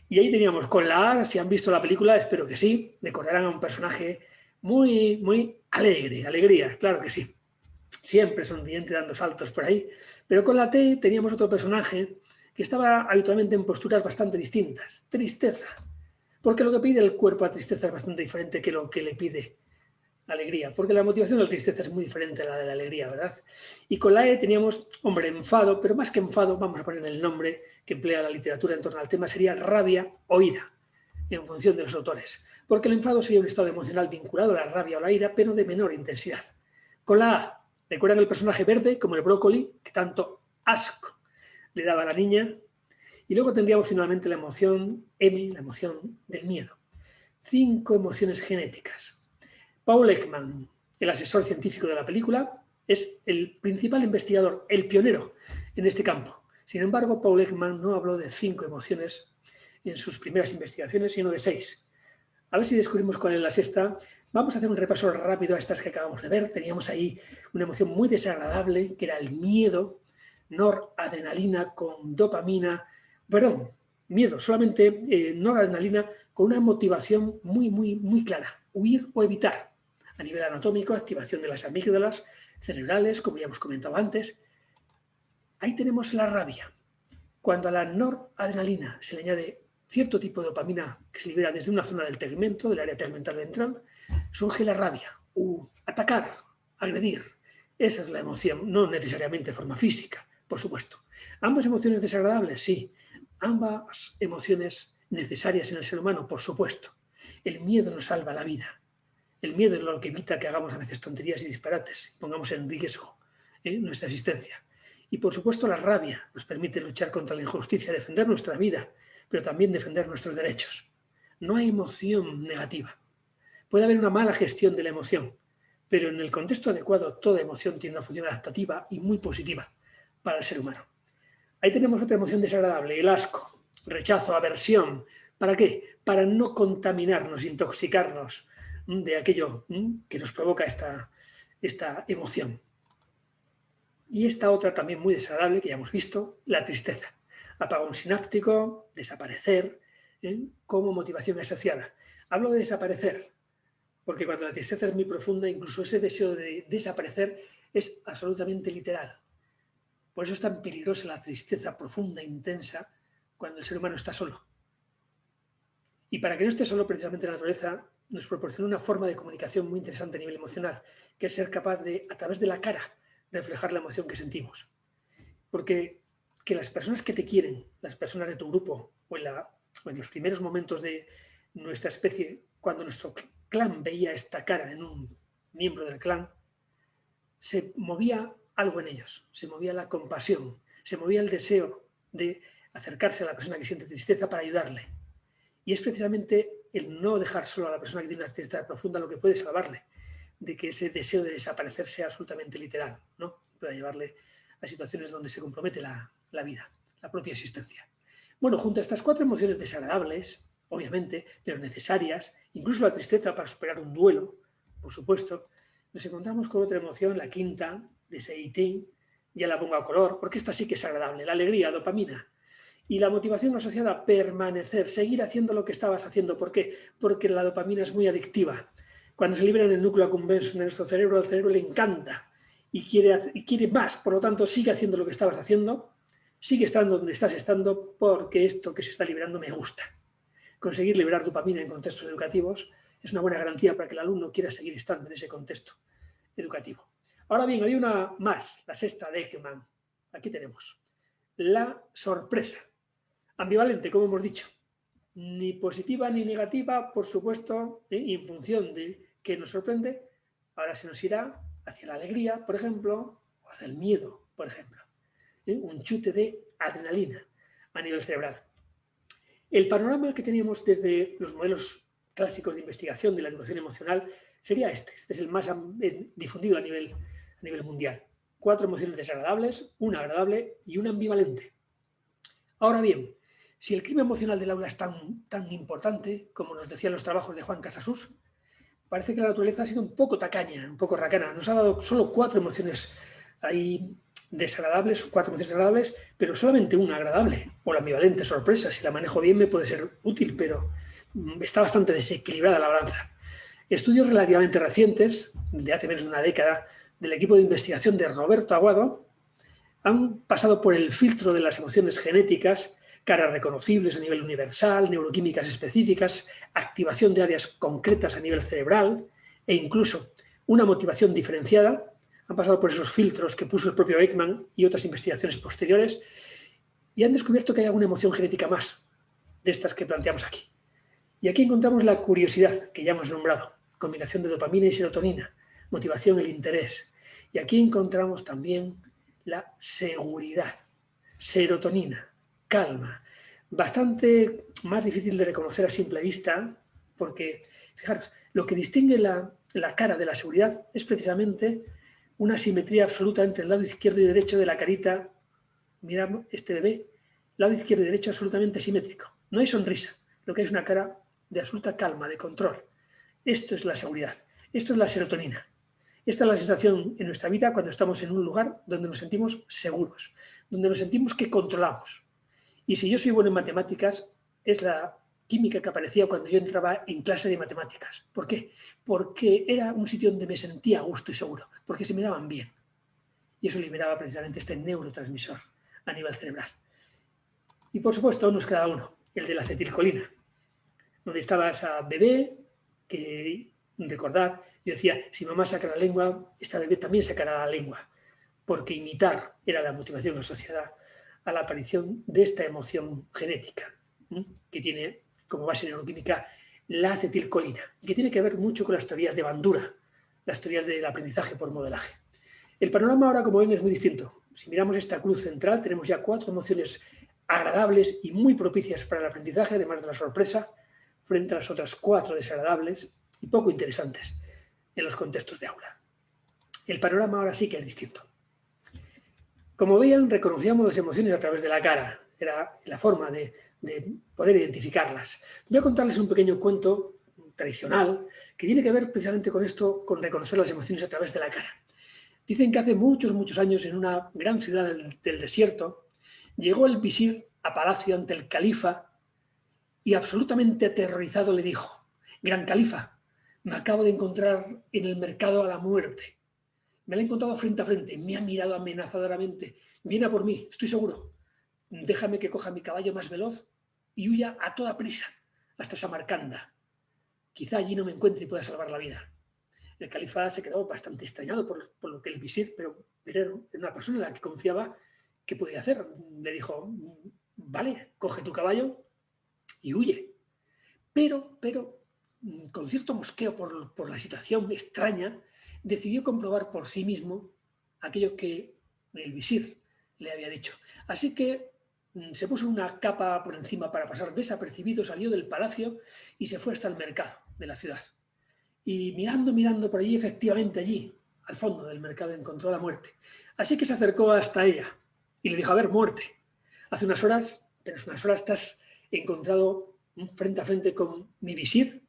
Y ahí teníamos con la A, si han visto la película, espero que sí, recordarán a un personaje muy, muy alegre, alegría, claro que sí. Siempre sonriente, dando saltos por ahí. Pero con la T teníamos otro personaje que estaba habitualmente en posturas bastante distintas. Tristeza. Porque lo que pide el cuerpo a tristeza es bastante diferente que lo que le pide alegría, porque la motivación de la tristeza es muy diferente a la de la alegría, ¿verdad? Y con la E teníamos, hombre, enfado, pero más que enfado, vamos a poner el nombre que emplea la literatura en torno al tema, sería rabia o ira, en función de los autores. Porque el enfado sería un estado emocional vinculado a la rabia o la ira, pero de menor intensidad. Con la A, recuerdan el personaje verde, como el brócoli, que tanto asco le daba a la niña. Y luego tendríamos finalmente la emoción M, la emoción del miedo. 5 emociones genéticas. Paul Ekman, el asesor científico de la película, es el principal investigador, el pionero en este campo. Sin embargo, Paul Ekman no habló de 5 emociones en sus primeras investigaciones, sino de 6. A ver si descubrimos cuál es la sexta. Vamos a hacer un repaso rápido a estas que acabamos de ver. Teníamos ahí una emoción muy desagradable, que era el miedo, noradrenalina con dopamina, perdón, miedo, solamente noradrenalina con una motivación muy clara, huir o evitar. A nivel anatómico, activación de las amígdalas cerebrales, como ya hemos comentado antes. Ahí tenemos la rabia. Cuando a la noradrenalina se le añade cierto tipo de dopamina que se libera desde una zona del tegmento, del área tegmental ventral, surge la rabia. Atacar, agredir. Esa es la emoción, no necesariamente de forma física, por supuesto. ¿Ambas emociones desagradables? Sí. Ambas emociones necesarias en el ser humano, por supuesto. El miedo nos salva la vida. El miedo es lo que evita que hagamos a veces tonterías y disparates, pongamos en riesgo nuestra existencia. Y por supuesto la rabia nos permite luchar contra la injusticia, defender nuestra vida, pero también defender nuestros derechos. No hay emoción negativa. Puede haber una mala gestión de la emoción, pero en el contexto adecuado toda emoción tiene una función adaptativa y muy positiva para el ser humano. Ahí tenemos otra emoción desagradable, el asco, rechazo, aversión. ¿Para qué? Para no contaminarnos, intoxicarnos de aquello que nos provoca esta emoción. Y esta otra también muy desagradable que ya hemos visto, la tristeza. Apagón sináptico, desaparecer, como motivación asociada. Hablo de desaparecer, porque cuando la tristeza es muy profunda, incluso ese deseo de desaparecer es absolutamente literal. Por eso es tan peligrosa la tristeza profunda, intensa, cuando el ser humano está solo. Y para que no esté solo, precisamente la naturaleza nos proporciona una forma de comunicación muy interesante a nivel emocional, que es ser capaz de, a través de la cara, reflejar la emoción que sentimos. Porque que las personas que te quieren, las personas de tu grupo, o en los primeros momentos de nuestra especie, cuando nuestro clan veía esta cara en un miembro del clan, se movía algo en ellos, se movía la compasión, se movía el deseo de acercarse a la persona que siente tristeza para ayudarle. Y es precisamente el no dejar solo a la persona que tiene una tristeza profunda lo que puede salvarle de que ese deseo de desaparecer sea absolutamente literal, ¿no? Pueda llevarle a situaciones donde se compromete la vida, la propia existencia. Bueno, junto a estas 4 emociones desagradables, obviamente, pero necesarias, incluso la tristeza para superar un duelo, por supuesto, nos encontramos con otra emoción, la quinta, de Seitin, ya la pongo a color, porque esta sí que es agradable, la alegría, dopamina. Y la motivación asociada a permanecer, seguir haciendo lo que estabas haciendo. ¿Por qué? Porque la dopamina es muy adictiva. Cuando se libera en el núcleo accumbens de nuestro cerebro, al cerebro le encanta y quiere más. Por lo tanto, sigue haciendo lo que estabas haciendo, sigue estando donde estás estando, porque esto que se está liberando me gusta. Conseguir liberar dopamina en contextos educativos es una buena garantía para que el alumno quiera seguir estando en ese contexto educativo. Ahora bien, hay una más, la sexta de Ekman. Aquí tenemos la sorpresa. Ambivalente, como hemos dicho, ni positiva ni negativa, por supuesto, y en función de qué nos sorprende, ahora se nos irá hacia la alegría, por ejemplo, o hacia el miedo, por ejemplo. Un chute de adrenalina a nivel cerebral. El panorama que teníamos desde los modelos clásicos de investigación de la educación emocional sería este. Este es el más difundido a nivel mundial. 4 emociones desagradables, una agradable y una ambivalente. Ahora bien, si el clima emocional del aula es tan importante, como nos decían los trabajos de Juan Casasus, parece que la naturaleza ha sido un poco tacaña, un poco racana. Nos ha dado solo 4 emociones ahí desagradables, 4 emociones agradables, pero solamente una agradable, o la ambivalente, sorpresa. Si la manejo bien me puede ser útil, pero está bastante desequilibrada la balanza. Estudios relativamente recientes, de hace menos de una década, del equipo de investigación de Roberto Aguado, han pasado por el filtro de las emociones genéticas caras reconocibles a nivel universal, neuroquímicas específicas, activación de áreas concretas a nivel cerebral e incluso una motivación diferenciada. Han pasado por esos filtros que puso el propio Ekman y otras investigaciones posteriores y han descubierto que hay alguna emoción genética más de estas que planteamos aquí. Y aquí encontramos la curiosidad, que ya hemos nombrado, combinación de dopamina y serotonina, motivación, el interés. Y aquí encontramos también la seguridad, serotonina, calma, bastante más difícil de reconocer a simple vista, porque, fijaros, lo que distingue la cara de la seguridad es precisamente una simetría absoluta entre el lado izquierdo y derecho de la carita. Miramos este bebé, lado izquierdo y derecho absolutamente simétrico. No hay sonrisa, lo que es una cara de absoluta calma, de control. Esto es la seguridad, esto es la serotonina. Esta es la sensación en nuestra vida cuando estamos en un lugar donde nos sentimos seguros, donde nos sentimos que controlamos. Y si yo soy bueno en matemáticas, es la química que aparecía cuando yo entraba en clase de matemáticas. ¿Por qué? Porque era un sitio donde me sentía a gusto y seguro, porque se me daban bien. Y eso liberaba precisamente este neurotransmisor a nivel cerebral. Y por supuesto nos queda uno, el de la acetilcolina, donde estaba esa bebé que, recordad, yo decía, si mamá saca la lengua, esta bebé también sacará la lengua, porque imitar era la motivación asociada a la aparición de esta emoción genética, que tiene como base neuroquímica la acetilcolina, y que tiene que ver mucho con las teorías de Bandura, las teorías del aprendizaje por modelaje. El panorama ahora, como ven, es muy distinto. Si miramos esta cruz central, tenemos ya 4 emociones agradables y muy propicias para el aprendizaje, además de la sorpresa, frente a las otras 4 desagradables y poco interesantes en los contextos de aula. El panorama ahora sí que es distinto. Como veían, reconocíamos las emociones a través de la cara. Era la forma de poder identificarlas. Voy a contarles un pequeño cuento tradicional que tiene que ver precisamente con esto, con reconocer las emociones a través de la cara. Dicen que hace muchos, muchos años, en una gran ciudad del desierto, llegó el visir a palacio ante el califa y absolutamente aterrorizado le dijo: «Gran califa, me acabo de encontrar en el mercado a la muerte. Me la he encontrado frente a frente, me ha mirado amenazadoramente, viene a por mí, estoy seguro. Déjame que coja mi caballo más veloz y huya a toda prisa hasta Samarcanda. Quizá allí no me encuentre y pueda salvar la vida». El califa se quedó bastante extrañado por lo que el visir, pero era una persona en la que confiaba. ¿Qué podía hacer? Le dijo: «Vale, coge tu caballo y huye». Pero con cierto mosqueo por la situación extraña, decidió comprobar por sí mismo aquello que el visir le había dicho. Así que se puso una capa por encima para pasar desapercibido, salió del palacio y se fue hasta el mercado de la ciudad. Y mirando por allí, efectivamente allí, al fondo del mercado, encontró a la muerte. Así que se acercó hasta ella y le dijo: «A ver, muerte, hace unas horas, apenas unas horas, estás encontrado frente a frente con mi visir.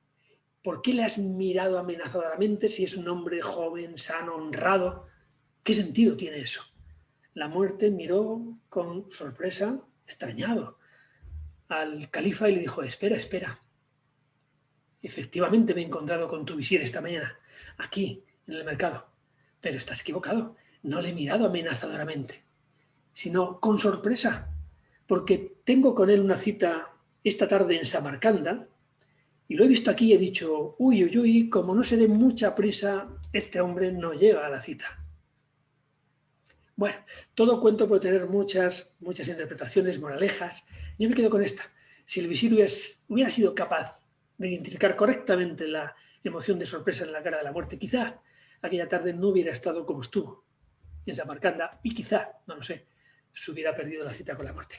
¿Por qué le has mirado amenazadoramente si es un hombre joven, sano, honrado? ¿Qué sentido tiene eso?». La muerte miró con sorpresa, extrañado, al califa y le dijo: «Espera, espera. Efectivamente me he encontrado con tu visir esta mañana, aquí, en el mercado. Pero estás equivocado. No le he mirado amenazadoramente, sino con sorpresa, porque tengo con él una cita esta tarde en Samarcanda y lo he visto aquí y he dicho: uy, uy, uy, como no se dé mucha prisa, este hombre no llega a la cita». Bueno, todo cuento puede tener muchas interpretaciones, moralejas. Yo me quedo con esta. Si el visir hubiera sido capaz de identificar correctamente la emoción de sorpresa en la cara de la muerte, quizá aquella tarde no hubiera estado como estuvo en Samarcanda y quizá, no lo sé, se hubiera perdido la cita con la muerte.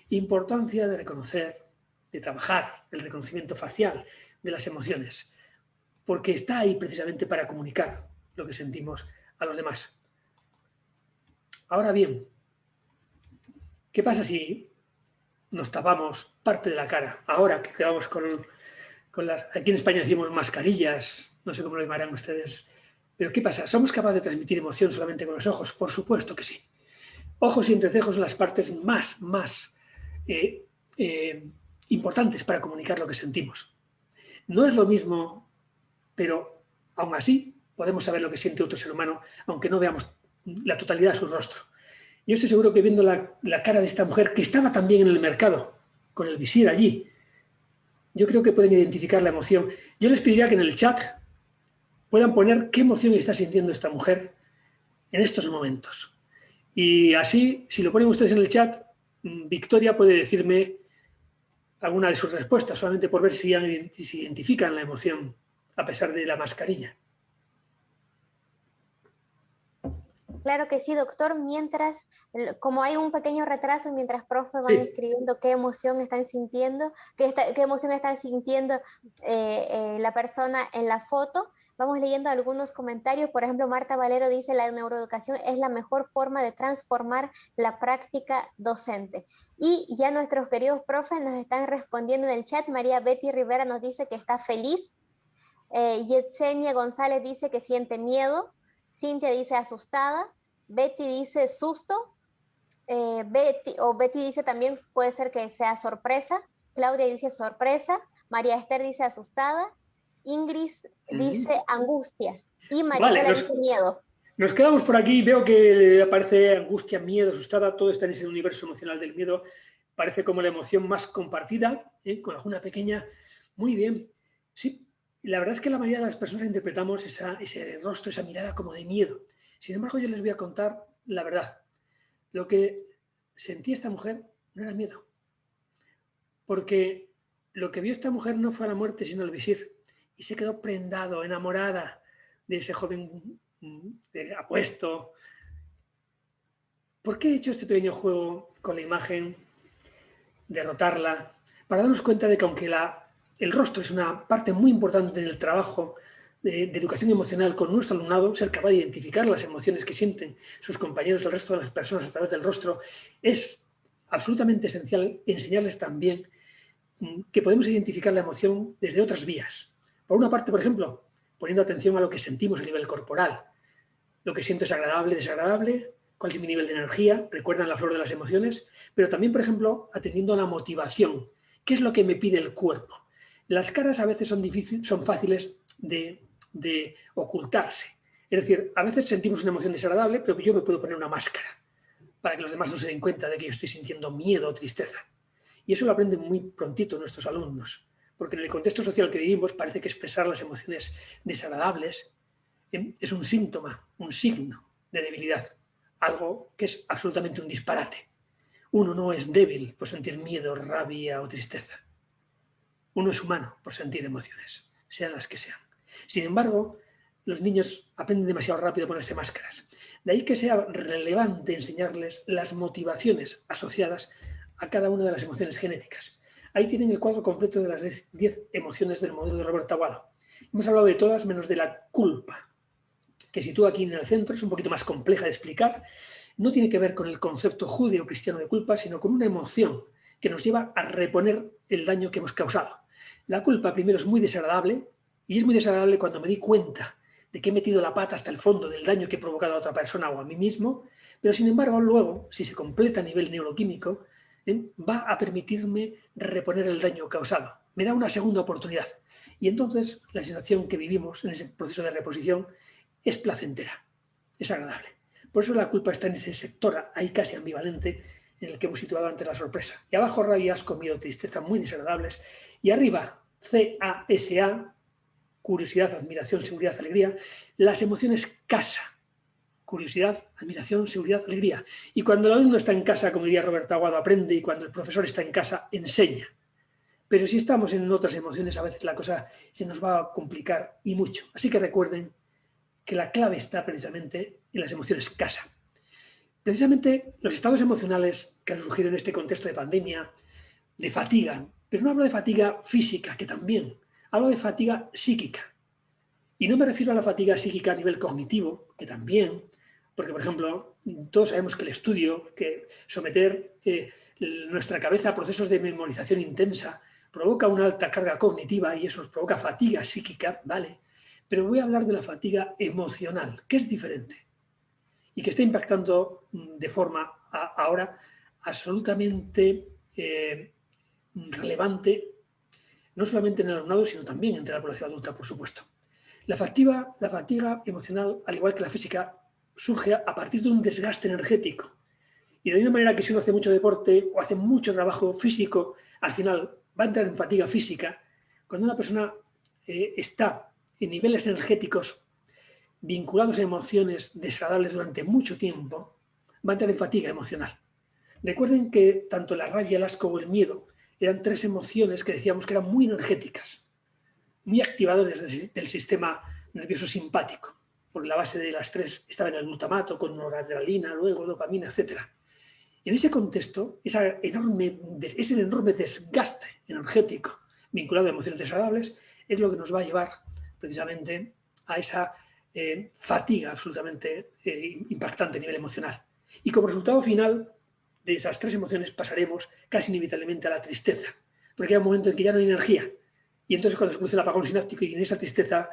Importancia de reconocer, de trabajar el reconocimiento facial de las emociones, porque está ahí precisamente para comunicar lo que sentimos a los demás. Ahora bien, ¿qué pasa si nos tapamos parte de la cara? Ahora que quedamos con las... Aquí en España decimos mascarillas, no sé cómo lo llamarán ustedes, pero ¿qué pasa? ¿Somos capaces de transmitir emoción solamente con los ojos? Por supuesto que sí. Ojos y entrecejos son las partes más importantes para comunicar lo que sentimos. No es lo mismo, pero aún así podemos saber lo que siente otro ser humano, aunque no veamos la totalidad de su rostro. yo estoy seguro que viendo la cara de esta mujer, que estaba también en el mercado, con el visir allí, yo creo que pueden identificar la emoción. Yo les pediría que en el chat puedan poner qué emoción está sintiendo esta mujer en estos momentos. Y así, si lo ponen ustedes en el chat, Victoria puede decirme alguna de sus respuestas, solamente por ver si identifican la emoción a pesar de la mascarilla. Claro que sí, doctor. Mientras, como hay un pequeño retraso, mientras profe van escribiendo qué emoción están sintiendo, qué emoción están sintiendo la persona en la foto, vamos leyendo algunos comentarios. Por ejemplo, Marta Valero dice: la neuroeducación es la mejor forma de transformar la práctica docente. Y ya nuestros queridos profes nos están respondiendo en el chat. María Betty Rivera nos dice que está feliz. Yetsenia González dice que siente miedo. Cintia dice asustada. Betty dice susto. Betty dice también puede ser que sea sorpresa. Claudia dice sorpresa. María Esther dice asustada. Ingrid dice angustia. Y Marisela dice miedo. Nos quedamos por aquí. Veo que aparece angustia, miedo, asustada. Todo está en ese universo emocional del miedo. Parece como la emoción más compartida, con alguna pequeña. Muy bien. Sí, la verdad es que la mayoría de las personas interpretamos ese rostro, esa mirada como de miedo. Sin embargo, yo les voy a contar la verdad. Lo que sentía esta mujer no era miedo. Porque lo que vio esta mujer no fue a la muerte, sino al visir. Y se quedó prendado, enamorada de ese joven apuesto. ¿Por qué he hecho este pequeño juego con la imagen? Derrotarla. Para darnos cuenta de que aunque el rostro es una parte muy importante en el trabajo de educación emocional con nuestro alumnado, ser capaz de identificar las emociones que sienten sus compañeros, el resto de las personas a través del rostro, es absolutamente esencial enseñarles también que podemos identificar la emoción desde otras vías. Por una parte, por ejemplo, poniendo atención a lo que sentimos a nivel corporal. Lo que siento es agradable, desagradable, cuál es mi nivel de energía, recuerdan la flor de las emociones, pero también, por ejemplo, atendiendo a la motivación. ¿Qué es lo que me pide el cuerpo? Las caras a veces son fáciles de ocultarse. Es decir, a veces sentimos una emoción desagradable, pero yo me puedo poner una máscara para que los demás no se den cuenta de que yo estoy sintiendo miedo o tristeza. Y eso lo aprenden muy prontito nuestros alumnos, porque en el contexto social que vivimos parece que expresar las emociones desagradables es un síntoma, un signo de debilidad, algo que es absolutamente un disparate. Uno no es débil por sentir miedo, rabia o tristeza. Uno es humano por sentir emociones, sean las que sean. Sin embargo, los niños aprenden demasiado rápido a ponerse máscaras. De ahí que sea relevante enseñarles las motivaciones asociadas a cada una de las emociones genéticas. Ahí tienen el cuadro completo de las 10 emociones del modelo de Roberto Aguado. Hemos hablado de todas menos de la culpa, que sitúa aquí en el centro, es un poquito más compleja de explicar. No tiene que ver con el concepto judeo-cristiano de culpa, sino con una emoción que nos lleva a reponer el daño que hemos causado. La culpa primero es muy desagradable, y es muy desagradable cuando me di cuenta de que he metido la pata hasta el fondo del daño que he provocado a otra persona o a mí mismo, pero sin embargo luego, si se completa a nivel neuroquímico, va a permitirme reponer el daño causado. Me da una segunda oportunidad. Y entonces la sensación que vivimos en ese proceso de reposición es placentera, es agradable. Por eso la culpa está en ese sector ahí casi ambivalente en el que hemos situado antes la sorpresa. Y abajo rabia, asco, miedo, tristeza, muy desagradables. Y arriba CASA, curiosidad, admiración, seguridad, alegría, las emociones casa. Curiosidad, admiración, seguridad, alegría. Y cuando el alumno está en casa, como diría Roberto Aguado, aprende, y cuando el profesor está en casa, enseña. Pero si estamos en otras emociones, a veces la cosa se nos va a complicar y mucho. Así que recuerden que la clave está precisamente en las emociones casa. Precisamente los estados emocionales que han surgido en este contexto de pandemia, de fatiga, pero no hablo de fatiga física, que también, hablo de fatiga psíquica. Y no me refiero a la fatiga psíquica a nivel cognitivo, que también, porque, por ejemplo, todos sabemos que el estudio, que someter nuestra cabeza a procesos de memorización intensa provoca una alta carga cognitiva y eso nos provoca fatiga psíquica, ¿vale? Pero voy a hablar de la fatiga emocional, que es diferente y que está impactando de forma ahora absolutamente relevante, no solamente en el alumnado, sino también entre la población adulta, por supuesto. La fatiga emocional, al igual que la física, surge a partir de un desgaste energético Y de la misma manera que si uno hace mucho deporte o hace mucho trabajo físico, al final va a entrar en fatiga física. Cuando una persona está en niveles energéticos vinculados a emociones desagradables durante mucho tiempo, va a entrar en fatiga emocional. Recuerden que tanto la rabia, el asco o el miedo eran 3 emociones que decíamos que eran muy energéticas, muy activadores del sistema nervioso simpático, porque la base de las 3 estaba en el glutamato, con noradrenalina, luego dopamina, etc. En ese contexto, ese enorme desgaste energético vinculado a emociones desagradables es lo que nos va a llevar precisamente a esa fatiga absolutamente impactante a nivel emocional. Y como resultado final de esas 3 emociones pasaremos casi inevitablemente a la tristeza, porque hay un momento en que ya no hay energía. Y entonces cuando se produce el apagón sináptico y en esa tristeza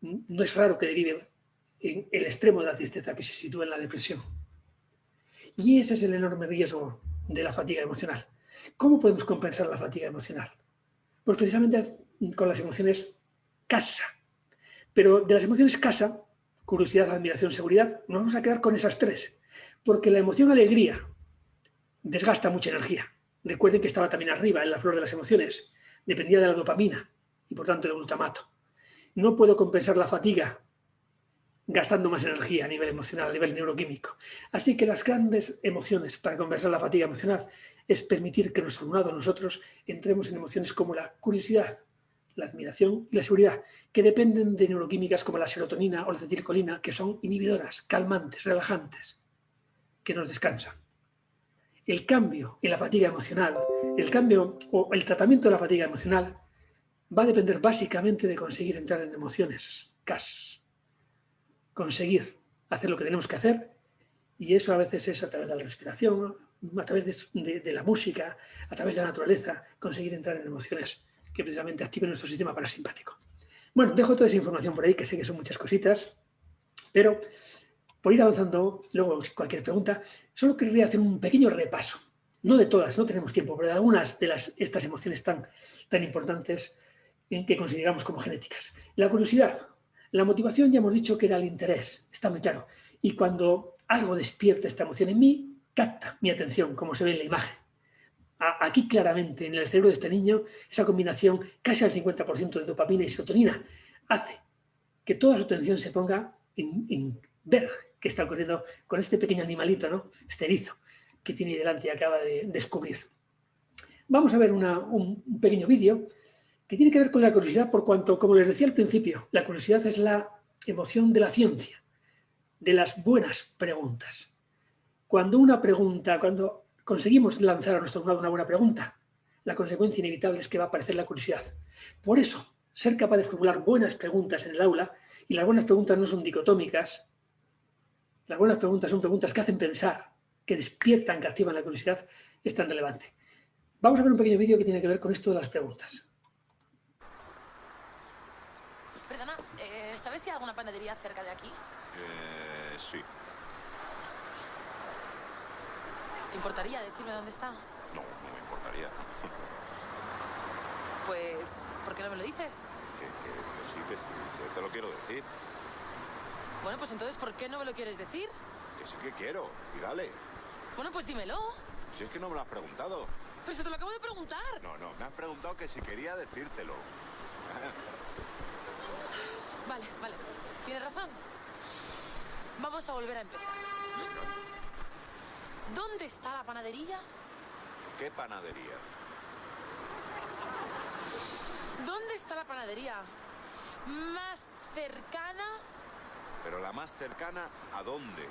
no es raro que derive en el extremo de la tristeza que se sitúa en la depresión. Y ese es el enorme riesgo de la fatiga emocional. ¿Cómo podemos compensar la fatiga emocional? Pues precisamente con las emociones casa. Pero de las emociones casa, curiosidad, admiración, seguridad, nos vamos a quedar con esas 3. Porque la emoción alegría desgasta mucha energía. Recuerden que estaba también arriba en la flor de las emociones. Dependía de la dopamina y por tanto del glutamato. No puedo compensar la fatiga gastando más energía a nivel emocional, a nivel neuroquímico. Así que las grandes emociones para compensar la fatiga emocional es permitir que nuestro alumnado, nosotros, entremos en emociones como la curiosidad, la admiración y la seguridad, que dependen de neuroquímicas como la serotonina o la acetilcolina, que son inhibidoras, calmantes, relajantes, que nos descansan. El cambio en la fatiga emocional, el cambio o el tratamiento de la fatiga emocional va a depender básicamente de conseguir entrar en emociones CAS, conseguir hacer lo que tenemos que hacer, y eso a veces es a través de la respiración, a través de la música, a través de la naturaleza, conseguir entrar en emociones que precisamente activen nuestro sistema parasimpático. Bueno, dejo toda esa información por ahí, que sé que son muchas cositas, pero por ir avanzando, luego cualquier pregunta, solo querría hacer un pequeño repaso, no de todas, no tenemos tiempo, pero de algunas de estas emociones tan importantes que consideramos como genéticas. La curiosidad, la motivación, ya hemos dicho que era el interés, está muy claro, y cuando algo despierta esta emoción en mí, capta mi atención, como se ve en la imagen. Aquí claramente, en el cerebro de este niño, esa combinación casi al 50% de dopamina y serotonina hace que toda su atención se ponga en ver qué está ocurriendo con este pequeño animalito, ¿no? Este erizo que tiene delante y acaba de descubrir. Vamos a ver un pequeño vídeo que tiene que ver con la curiosidad, por cuanto, como les decía al principio, la curiosidad es la emoción de la ciencia, de las buenas preguntas. Cuando conseguimos lanzar a nuestro alumnado una buena pregunta, la consecuencia inevitable es que va a aparecer la curiosidad. Por eso, ser capaz de formular buenas preguntas en el aula, y las buenas preguntas no son dicotómicas, las buenas preguntas son preguntas que hacen pensar, que despiertan, que activan la curiosidad, es tan relevante. Vamos a ver un pequeño vídeo que tiene que ver con esto de las preguntas. Perdona, ¿sabes si hay alguna panadería cerca de aquí? Sí. ¿Te importaría decirme dónde está? No, no me importaría. Pues, ¿por qué no me lo dices? Que sí, que te lo quiero decir. Bueno, pues entonces, ¿por qué no me lo quieres decir? Que sí que quiero, y dale. Bueno, pues dímelo. Si es que no me lo has preguntado. Pero si te lo acabo de preguntar. No, me has preguntado que si quería decírtelo. Vale. Tienes razón. Vamos a volver a empezar. ¿Dónde está la panadería? ¿Qué panadería? ¿Dónde está la panadería más cercana? Pero la más cercana, ¿a dónde?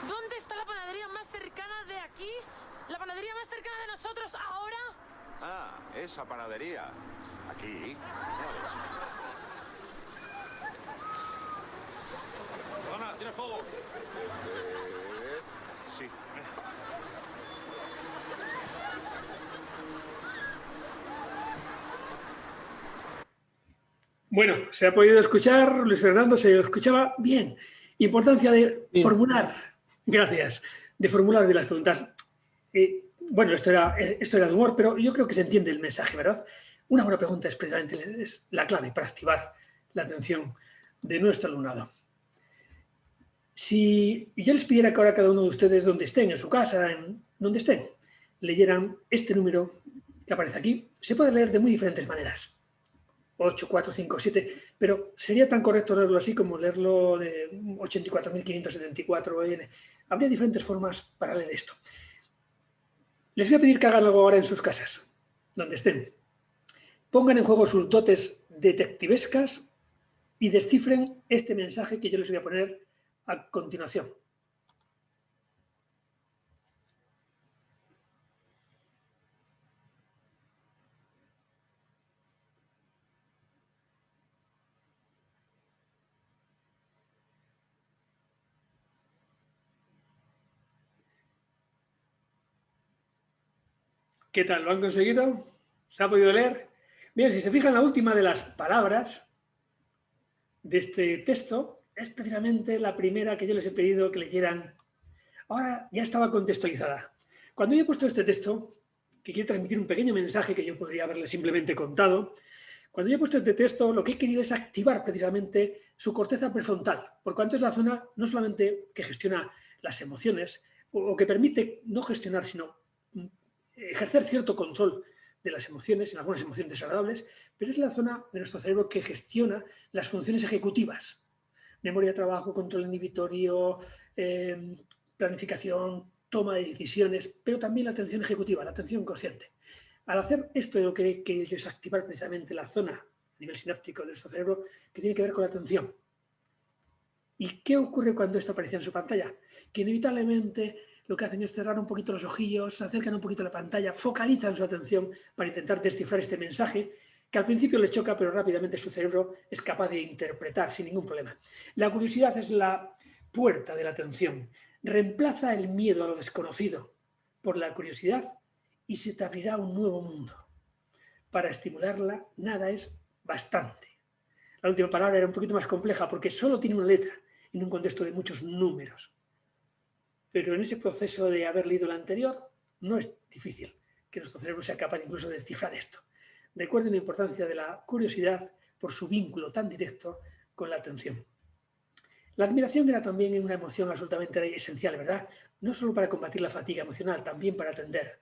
¿Dónde está la panadería más cercana de aquí? ¿La panadería más cercana de nosotros ahora? Ah, esa panadería. Aquí. Ana, ¿tienes fuego? Sí. Bueno, se ha podido escuchar, Luis Fernando, se escuchaba bien. Importancia de formular, gracias, de formular bien las preguntas. Bueno, esto era de humor, pero yo creo que se entiende el mensaje, ¿verdad? Una buena pregunta es precisamente la clave para activar la atención de nuestro alumnado. Si yo les pidiera que ahora cada uno de ustedes, donde estén, en su casa, en donde estén, leyeran este número que aparece aquí, se puede leer de muy diferentes maneras. 8, 4, 5, 7, pero sería tan correcto leerlo así como leerlo de 84.574. Habría diferentes formas para leer esto. Les voy a pedir que hagan algo ahora en sus casas, donde estén. Pongan en juego sus dotes detectivescas y descifren este mensaje que yo les voy a poner a continuación. ¿Qué tal? ¿Lo han conseguido? ¿Se ha podido leer? Bien, si se fijan, la última de las palabras de este texto es precisamente la primera que yo les he pedido que leyeran. Ahora ya estaba contextualizada. Cuando yo he puesto este texto, que quiere transmitir un pequeño mensaje que yo podría haberle simplemente contado, cuando yo he puesto este texto, lo que he querido es activar precisamente su corteza prefrontal, por cuanto es la zona no solamente que gestiona las emociones, o que permite no gestionar, sino ejercer cierto control de las emociones, en algunas emociones desagradables, pero es la zona de nuestro cerebro que gestiona las funciones ejecutivas. Memoria, trabajo, control inhibitorio, planificación, toma de decisiones, pero también la atención ejecutiva, la atención consciente. Al hacer esto, lo que he querido yo es activar precisamente la zona a nivel sináptico de nuestro cerebro que tiene que ver con la atención. ¿Y qué ocurre cuando esto aparece en su pantalla? Que inevitablemente lo que hacen es cerrar un poquito los ojillos, se acercan un poquito a la pantalla, focalizan su atención para intentar descifrar este mensaje que al principio les choca, pero rápidamente su cerebro es capaz de interpretar sin ningún problema. La curiosidad es la puerta de la atención. Reemplaza el miedo a lo desconocido por la curiosidad y se te abrirá un nuevo mundo. Para estimularla, nada es bastante. La última palabra era un poquito más compleja porque solo tiene una letra en un contexto de muchos números. Pero en ese proceso de haber leído la anterior, no es difícil que nuestro cerebro sea capaz incluso de descifrar esto. Recuerden la importancia de la curiosidad por su vínculo tan directo con la atención. La admiración era también una emoción absolutamente esencial, ¿verdad? No solo para combatir la fatiga emocional, también para atender.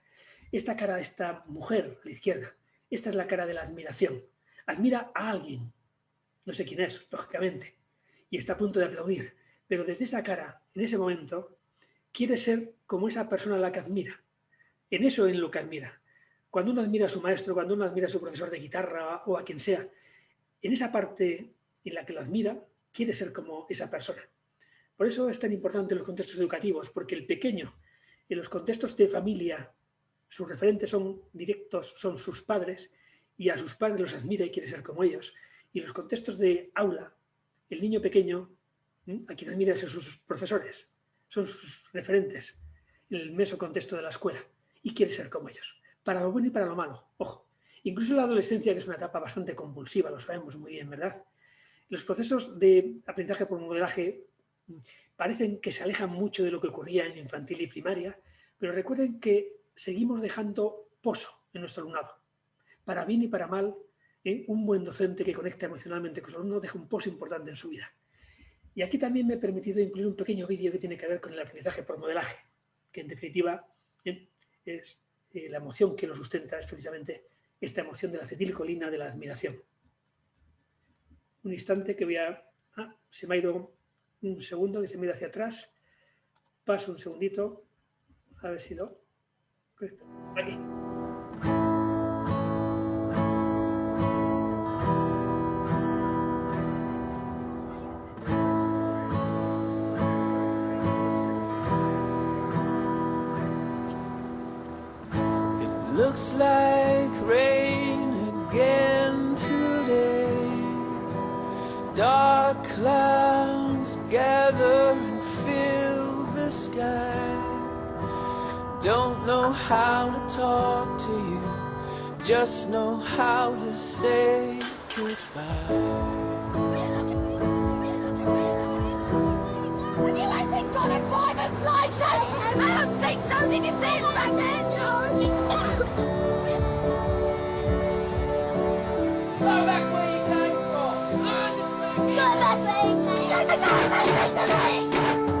Esta cara de esta mujer a la izquierda, esta es la cara de la admiración. Admira a alguien, no sé quién es, lógicamente, y está a punto de aplaudir, pero desde esa cara, en ese momento, quiere ser como esa persona a la que admira. En eso en lo que admira. Cuando uno admira a su maestro, cuando uno admira a su profesor de guitarra o a quien sea, en esa parte en la que lo admira, quiere ser como esa persona. Por eso es tan importante en los contextos educativos, porque el pequeño, en los contextos de familia, sus referentes son directos, son sus padres, y a sus padres los admira y quiere ser como ellos. Y en los contextos de aula, el niño pequeño, a quien admira son sus profesores, son sus referentes en el meso contexto de la escuela y quiere ser como ellos, para lo bueno y para lo malo. Ojo, incluso en la adolescencia, que es una etapa bastante compulsiva, lo sabemos muy bien, ¿verdad? Los procesos de aprendizaje por modelaje parecen que se alejan mucho de lo que ocurría en infantil y primaria, pero recuerden que seguimos dejando pozo en nuestro alumnado. Para bien y para mal, un buen docente que conecta emocionalmente con su alumno deja un pozo importante en su vida. Y aquí también me he permitido incluir un pequeño vídeo que tiene que ver con el aprendizaje por modelaje, que en definitiva es la emoción que lo sustenta, es precisamente esta emoción de la acetilcolina, de la admiración. Un instante que voy a... se me ha ido un segundo, que se me ha ido hacia atrás. Paso un segundito, a ver si lo... Aquí. Looks like rain again today. Dark clouds gather and fill the sky. Don't know how to talk to you, just know how to say goodbye. Would you actually got a driver's license? I don't think so. Did you see it back there, George? Go back where you came from. Learn this language. Go back where you came from.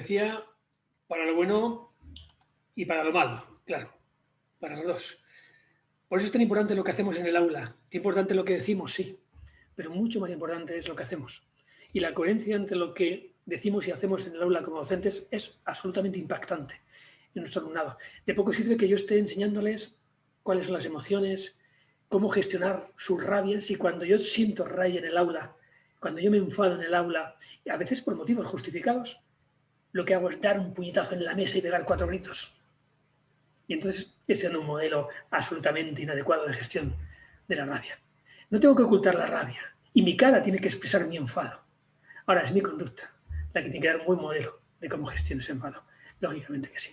decía, para lo bueno y para lo malo, claro, para los dos. Por eso es tan importante lo que hacemos en el aula. Es importante lo que decimos, sí, pero mucho más importante es lo que hacemos. Y la coherencia entre lo que decimos y hacemos en el aula como docentes es absolutamente impactante en nuestro alumnado. De poco sirve que yo esté enseñándoles cuáles son las emociones, cómo gestionar sus rabias, y cuando yo siento rabia en el aula, cuando yo me enfado en el aula, y a veces por motivos justificados, lo que hago es dar un puñetazo en la mesa y pegar 4 gritos. Y entonces ese es un modelo absolutamente inadecuado de gestión de la rabia. No tengo que ocultar la rabia y mi cara tiene que expresar mi enfado. Ahora es mi conducta la que tiene que dar un buen modelo de cómo gestiono ese enfado. Lógicamente que sí.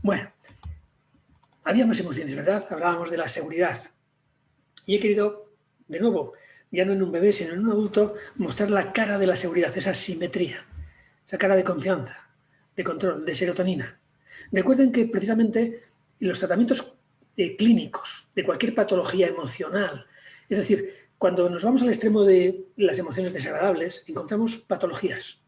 Bueno, había más emociones, ¿verdad? Hablábamos de la seguridad. Y he querido, de nuevo, ya no en un bebé, sino en un adulto, mostrar la cara de la seguridad, esa simetría, esa cara de confianza, de control, de serotonina. Recuerden que precisamente los tratamientos clínicos de cualquier patología emocional, es decir, cuando nos vamos al extremo de las emociones desagradables, encontramos patologías.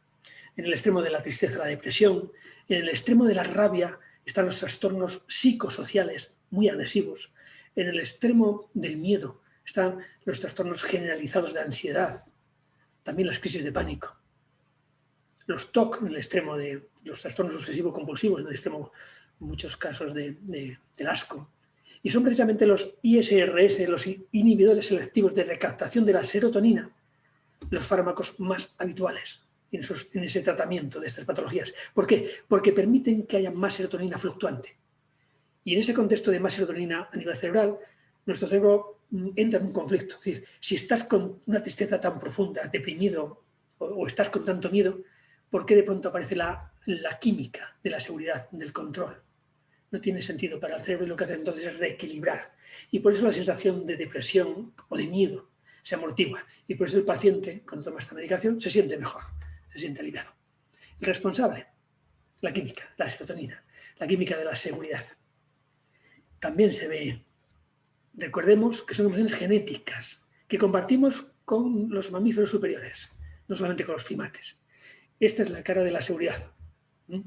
En el extremo de la tristeza, la depresión, en el extremo de la rabia están los trastornos psicosociales muy agresivos. En el extremo del miedo están los trastornos generalizados de ansiedad, también las crisis de pánico. Los TOC en el extremo de los trastornos obsesivo-compulsivos, en el extremo, en muchos casos, del asco. Y son precisamente los ISRS, los inhibidores selectivos de recaptación de la serotonina, los fármacos más habituales en ese tratamiento de estas patologías. ¿Por qué? Porque permiten que haya más serotonina fluctuante. Y en ese contexto de más serotonina a nivel cerebral, nuestro cerebro entra en un conflicto. Es decir, si estás con una tristeza tan profunda, deprimido, o estás con tanto miedo, ¿por qué de pronto aparece la química de la seguridad, del control? No tiene sentido para el cerebro, y lo que hace entonces es reequilibrar. Y por eso la sensación de depresión o de miedo se amortigua. Y por eso el paciente, cuando toma esta medicación, se siente mejor, se siente aliviado. El responsable, la química, la serotonina, la química de la seguridad. También se ve, recordemos que son emociones genéticas que compartimos con los mamíferos superiores, no solamente con los primates. Esta es la cara de la seguridad,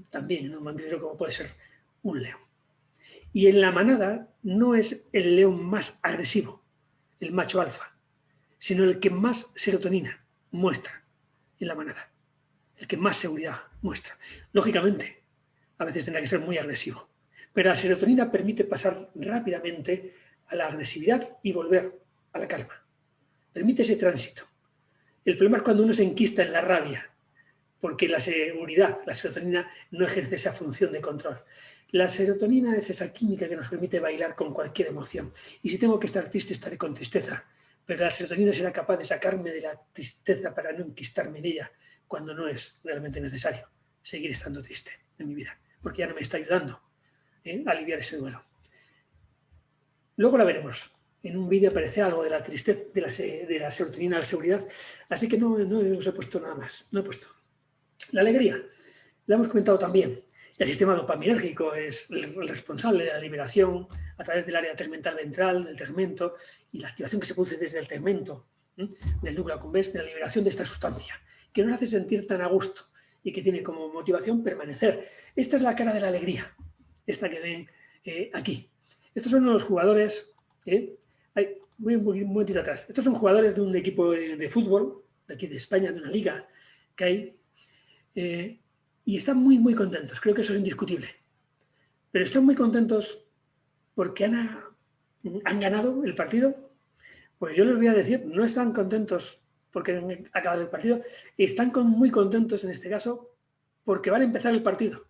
también en un mamífero como puede ser un león. Y en la manada no es el león más agresivo, el macho alfa, sino el que más serotonina muestra en la manada, el que más seguridad muestra. Lógicamente, a veces tendrá que ser muy agresivo, pero la serotonina permite pasar rápidamente a la agresividad y volver a la calma. Permite ese tránsito. El problema es cuando uno se enquista en la rabia, porque la seguridad, la serotonina, no ejerce esa función de control. La serotonina es esa química que nos permite bailar con cualquier emoción. Y si tengo que estar triste, estaré con tristeza. Pero la serotonina será capaz de sacarme de la tristeza para no enquistarme en ella cuando no es realmente necesario seguir estando triste en mi vida, porque ya no me está ayudando a aliviar ese duelo. Luego la veremos. En un vídeo aparece algo de la tristeza, de la serotonina a la seguridad, así que no os he puesto nada más. No he puesto. La alegría, la hemos comentado también. El sistema dopaminérgico es el responsable de la liberación a través del área tegmental ventral, del tegmento, y la activación que se produce desde el tegmento, del núcleo accumbens, de la liberación de esta sustancia, que nos hace sentir tan a gusto y que tiene como motivación permanecer. Esta es la cara de la alegría, esta que ven aquí. Estos son los jugadores, voy un momentito atrás, estos son jugadores de un equipo de fútbol, de aquí de España, de una liga que hay, y están muy, muy contentos, creo que eso es indiscutible. Pero están muy contentos porque han ganado el partido. Pues yo les voy a decir, no están contentos porque han acabado el partido, están muy contentos en este caso porque van a empezar el partido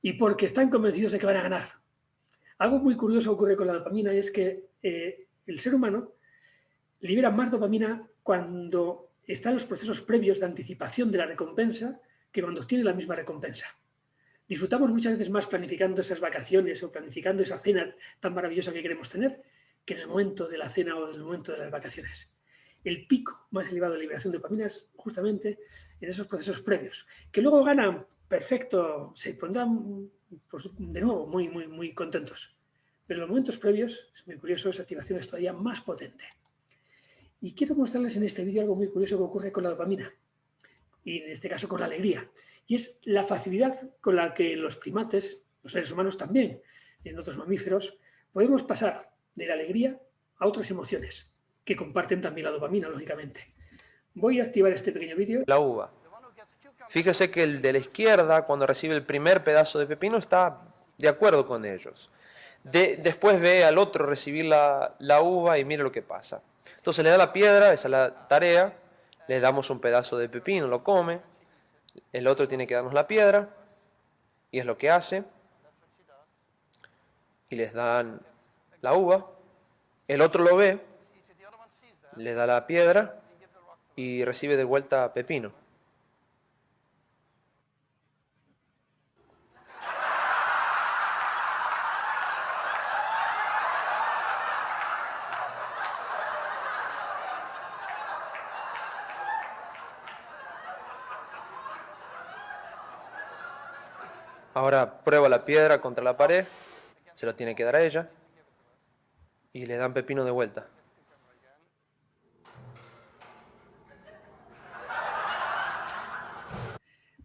y porque están convencidos de que van a ganar. Algo muy curioso ocurre con la dopamina y es que el ser humano libera más dopamina cuando está en los procesos previos de anticipación de la recompensa que cuando obtiene la misma recompensa. Disfrutamos muchas veces más planificando esas vacaciones o planificando esa cena tan maravillosa que queremos tener que en el momento de la cena o en el momento de las vacaciones. El pico más elevado de liberación de dopamina es justamente en esos procesos previos, que luego ganan perfecto, se pondrán pues, de nuevo muy, muy, muy contentos. Pero en los momentos previos, es muy curioso, esa activación es todavía más potente. Y quiero mostrarles en este vídeo algo muy curioso que ocurre con la dopamina, y en este caso con la alegría. Y es la facilidad con la que los primates, los seres humanos también, en otros mamíferos, podemos pasar de la alegría a otras emociones, que comparten también la dopamina, lógicamente. Voy a activar este pequeño vídeo. La uva. Fíjese que el de la izquierda, cuando recibe el primer pedazo de pepino, está de acuerdo con ellos. Después ve al otro recibir la uva y mire lo que pasa. Entonces le da la piedra, esa es la tarea, le damos un pedazo de pepino, lo come, el otro tiene que darnos la piedra, y es lo que hace, y les dan la uva, el otro lo ve, le da la piedra y recibe de vuelta pepino. Ahora prueba la piedra contra la pared, se lo tiene que dar a ella, y le dan pepino de vuelta.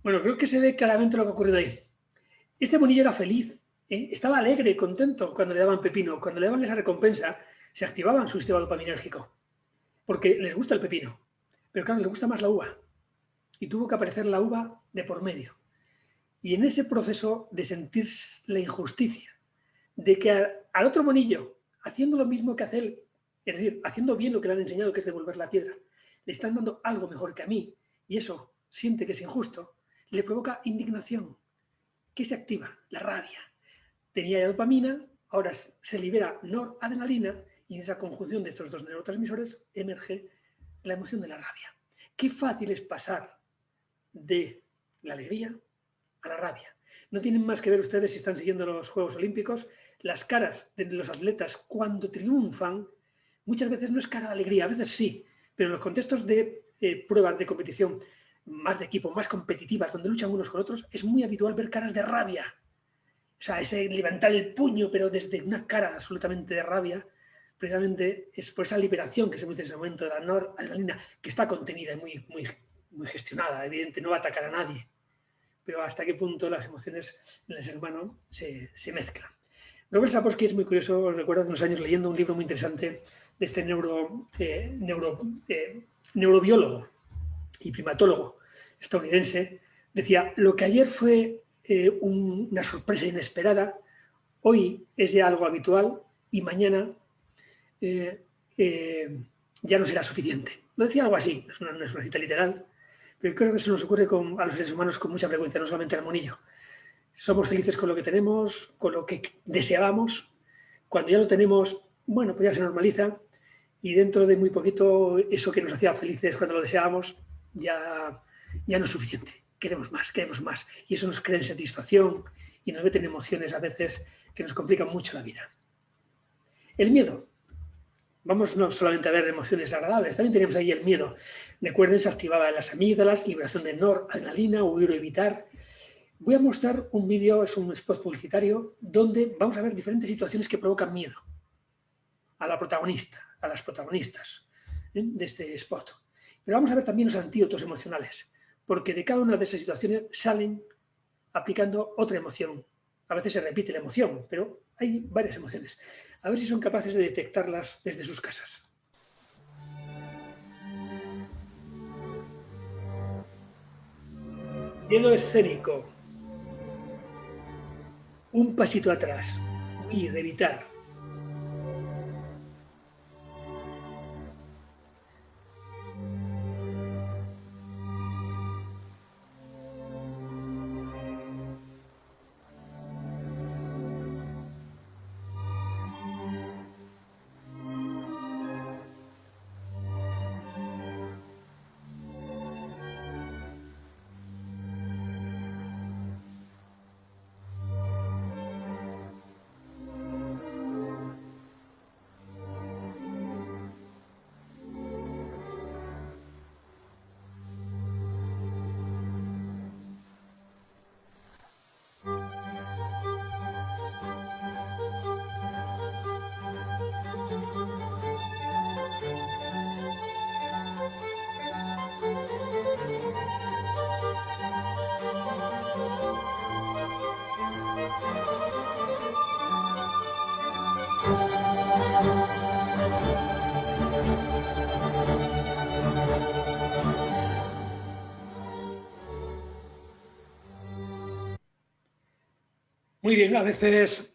Bueno, creo que se ve claramente lo que ha ocurrido ahí. Este monillo era feliz, estaba alegre, contento cuando le daban pepino. Cuando le daban esa recompensa, se activaba su sistema dopaminérgico, porque les gusta el pepino, pero claro, les gusta más la uva. Y tuvo que aparecer la uva de por medio. Y en ese proceso de sentir la injusticia, de que al otro monillo, haciendo lo mismo que hace él, es decir, haciendo bien lo que le han enseñado, que es devolver la piedra, le están dando algo mejor que a mí, y eso siente que es injusto, le provoca indignación. ¿Qué se activa? La rabia. Tenía ya dopamina, ahora se libera noradrenalina, y en esa conjunción de estos dos neurotransmisores emerge la emoción de la rabia. Qué fácil es pasar de la alegría a la rabia. No tienen más que ver ustedes, si están siguiendo los Juegos Olímpicos, las caras de los atletas cuando triunfan. Muchas veces no es cara de alegría, a veces sí, pero en los contextos de pruebas de competición más de equipo, más competitivas, donde luchan unos con otros, es muy habitual ver caras de rabia. O sea, ese levantar el puño, pero desde una cara absolutamente de rabia, precisamente es por esa liberación que se produce en ese momento de la noradrenalina, que está contenida y muy gestionada, evidente, no va a atacar a nadie. Pero hasta qué punto las emociones en el ser humano se mezclan. Robert Sapolsky es muy curioso, recuerdo hace unos años leyendo un libro muy interesante de este neurobiólogo y primatólogo estadounidense. Decía, lo que ayer fue una sorpresa inesperada, hoy es ya algo habitual y mañana ya no será suficiente. Lo decía algo así, no es una cita literal, pero creo que se nos ocurre a los seres humanos con mucha frecuencia, no solamente al monillo. Somos felices con lo que tenemos, con lo que deseábamos. Cuando ya lo tenemos, bueno, pues ya se normaliza y dentro de muy poquito eso que nos hacía felices cuando lo deseábamos ya no es suficiente. Queremos más, queremos más. Y eso nos crea insatisfacción y nos meten emociones a veces que nos complican mucho la vida. El miedo. Vamos no solamente a ver emociones agradables, también teníamos ahí el miedo. Recuerden, se activaba en las amígdalas, liberación de noradrenalina, huir o evitar. Voy a mostrar un vídeo, es un spot publicitario, donde vamos a ver diferentes situaciones que provocan miedo a la protagonista, a las protagonistas de este spot. Pero vamos a ver también los antídotos emocionales, porque de cada una de esas situaciones salen aplicando otra emoción. A veces se repite la emoción, pero hay varias emociones. A ver si son capaces de detectarlas desde sus casas. Miedo escénico. Un pasito atrás. Huir, evitar. Muy bien, a veces,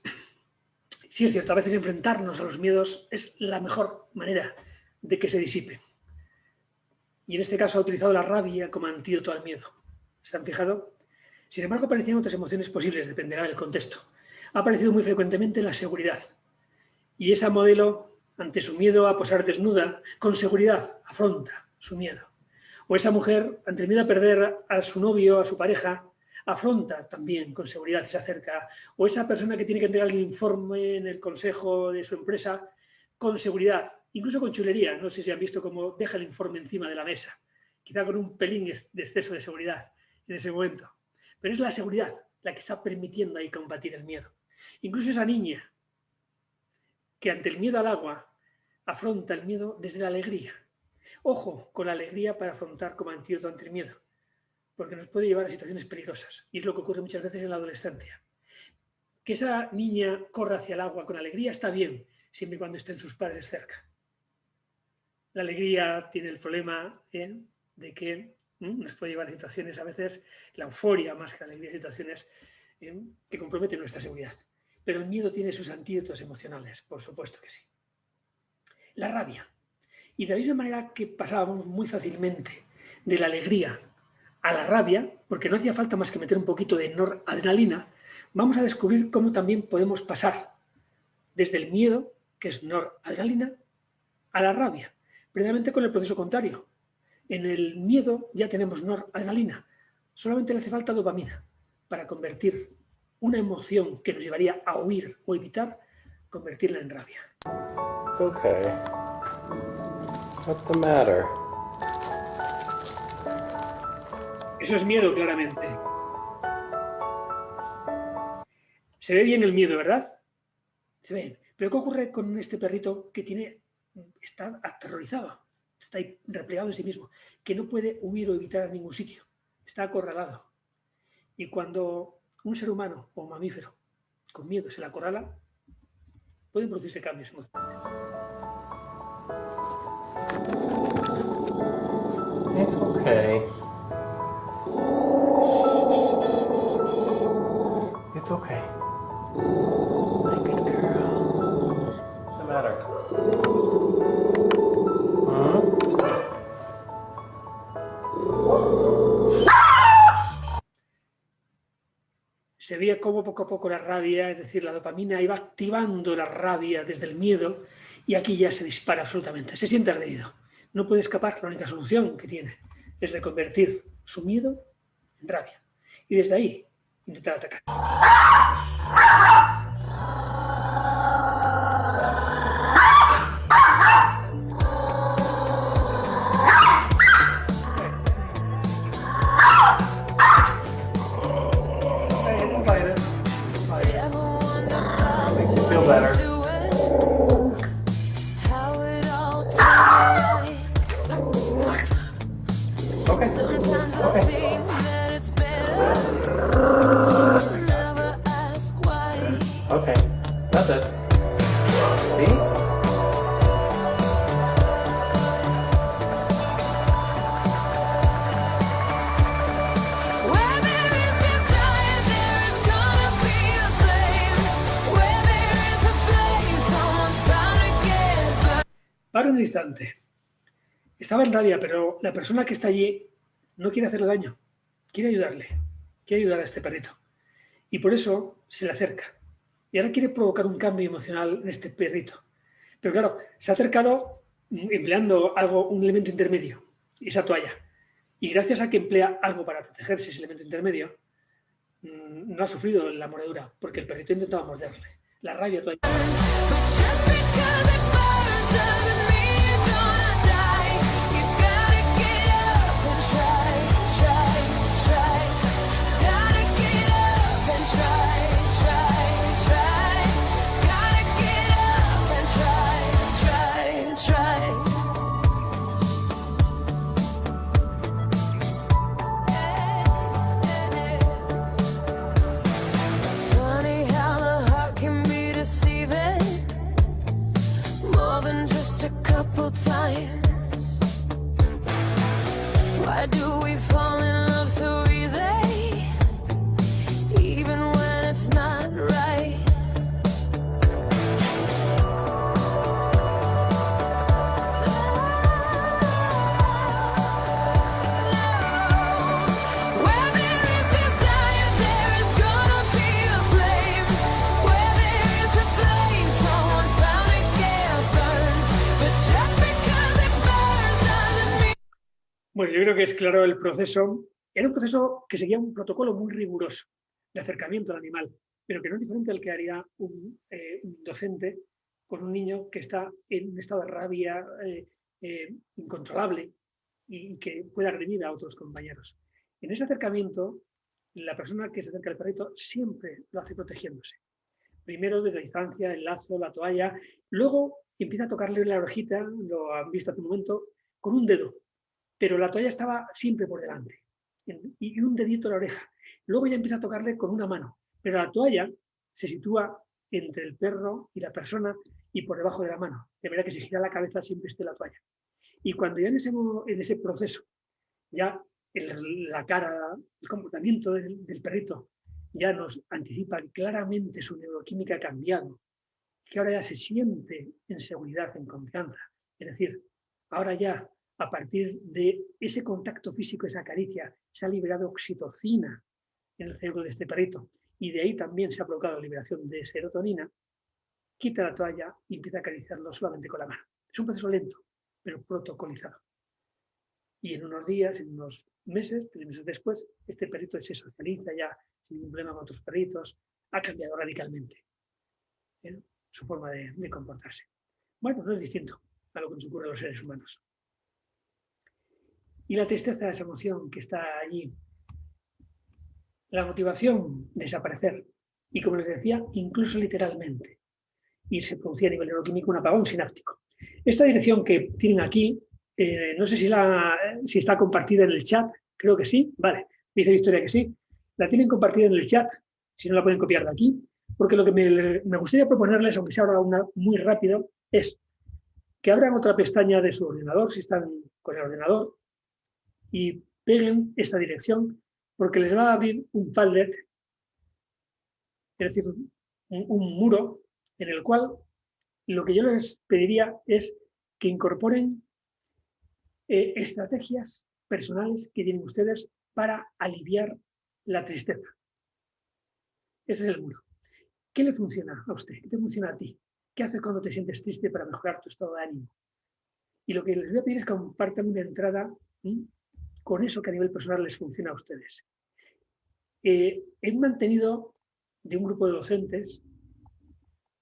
sí es cierto, a veces enfrentarnos a los miedos es la mejor manera de que se disipe. Y en este caso ha utilizado la rabia como antídoto al miedo. ¿Se han fijado? Sin embargo, aparecían otras emociones posibles, dependerá del contexto. Ha aparecido muy frecuentemente la seguridad. Y esa modelo, ante su miedo a posar desnuda, con seguridad afronta su miedo. O esa mujer, ante el miedo a perder a su novio, a su pareja, afronta también con seguridad y se acerca. O esa persona que tiene que entregar el informe en el consejo de su empresa, con seguridad, incluso con chulería. No sé si han visto cómo deja el informe encima de la mesa, quizá con un pelín de exceso de seguridad en ese momento. Pero es la seguridad la que está permitiendo ahí combatir el miedo. Incluso esa niña que ante el miedo al agua afronta el miedo desde la alegría. Ojo con la alegría para afrontar como antídoto ante el miedo, porque nos puede llevar a situaciones peligrosas. Y es lo que ocurre muchas veces en la adolescencia. Que esa niña corra hacia el agua con alegría está bien, siempre y cuando estén sus padres cerca. La alegría tiene el problema de que nos puede llevar a situaciones, a veces, la euforia más que la alegría, situaciones que comprometen nuestra seguridad. Pero el miedo tiene sus antídotos emocionales, por supuesto que sí. La rabia. Y de la misma manera que pasábamos muy fácilmente de la alegría a la rabia, porque no hacía falta más que meter un poquito de noradrenalina, vamos a descubrir cómo también podemos pasar desde el miedo, que es noradrenalina, a la rabia, precisamente con el proceso contrario. En el miedo ya tenemos noradrenalina, solamente le hace falta dopamina para convertir una emoción que nos llevaría a huir o evitar, convertirla en rabia. It's okay. What's the matter? Eso es miedo, claramente. Se ve bien el miedo, ¿verdad? Se ve. Pero ¿qué ocurre con este perrito que está aterrorizado? Está ahí replegado en sí mismo, que no puede huir o evitar a ningún sitio. Está acorralado. Y cuando un ser humano o un mamífero con miedo se la acorrala, pueden producirse cambios. It's okay. It's okay. My good girl. What's the matter? Se veía cómo poco a poco la rabia, es decir, la dopamina, iba activando la rabia desde el miedo y aquí ya se dispara absolutamente. Se siente agredido. No puede escapar. La única solución que tiene es reconvertir su miedo en rabia. Y desde ahí intentar atacar. Feel better. Okay. Okay. Okay. That's it. See? Para un instante. Estaba en rabia, pero la persona que está allí no quiere hacerle daño. Quiere ayudarle. Quiere ayudar a este perrito. Y por eso se le acerca. Y ahora quiere provocar un cambio emocional en este perrito. Pero claro, se ha acercado empleando un elemento intermedio, esa toalla. Y gracias a que emplea algo para protegerse, ese elemento intermedio, no ha sufrido la mordedura, porque el perrito intentaba morderle. La rabia todavía. Times. Why do we fall in love so easy, even when it's not right? Bueno, yo creo que es claro el proceso. Era un proceso que seguía un protocolo muy riguroso de acercamiento al animal, pero que no es diferente al que haría un docente con un niño que está en un estado de rabia incontrolable y que puede agredir a otros compañeros. En ese acercamiento, la persona que se acerca al perrito siempre lo hace protegiéndose. Primero desde la distancia, el lazo, la toalla, luego empieza a tocarle la orejita, lo han visto hace un momento, con un dedo, pero la toalla estaba siempre por delante y un dedito a la oreja. Luego ya empieza a tocarle con una mano, pero la toalla se sitúa entre el perro y la persona y por debajo de la mano, de manera que si gira la cabeza siempre esté la toalla. Y cuando ya en ese proceso, ya la cara, el comportamiento del perrito ya nos anticipa claramente su neuroquímica ha cambiado, que ahora ya se siente en seguridad, en confianza. Es decir, ahora ya, a partir de ese contacto físico, esa caricia, se ha liberado oxitocina en el cerebro de este perrito y de ahí también se ha provocado la liberación de serotonina, quita la toalla y empieza a acariciarlo solamente con la mano. Es un proceso lento, pero protocolizado. Y en unos días, en unos meses, 3 meses después, este perrito se socializa ya sin ningún problema con otros perritos, ha cambiado radicalmente su forma de comportarse. Bueno, no es distinto a lo que nos ocurre a los seres humanos. Y la tristeza, esa emoción que está allí, la motivación, desaparecer. Y como les decía, incluso literalmente. Y se producía a nivel neuroquímico un apagón sináptico. Esta dirección que tienen aquí, no sé si está compartida en el chat, creo que sí, vale, dice Victoria que sí. La tienen compartida en el chat, si no la pueden copiar de aquí, porque lo que me gustaría proponerles, aunque sea ahora una muy rápido, es que abran otra pestaña de su ordenador, si están con el ordenador, y peguen esta dirección, porque les va a abrir un folder, es decir, un muro, en el cual lo que yo les pediría es que incorporen estrategias personales que tienen ustedes para aliviar la tristeza. Ese es el muro. ¿Qué le funciona a usted? ¿Qué te funciona a ti? ¿Qué haces cuando te sientes triste para mejorar tu estado de ánimo? Y lo que les voy a pedir es que compartan una entrada con eso que a nivel personal les funciona a ustedes. He mantenido de un grupo de docentes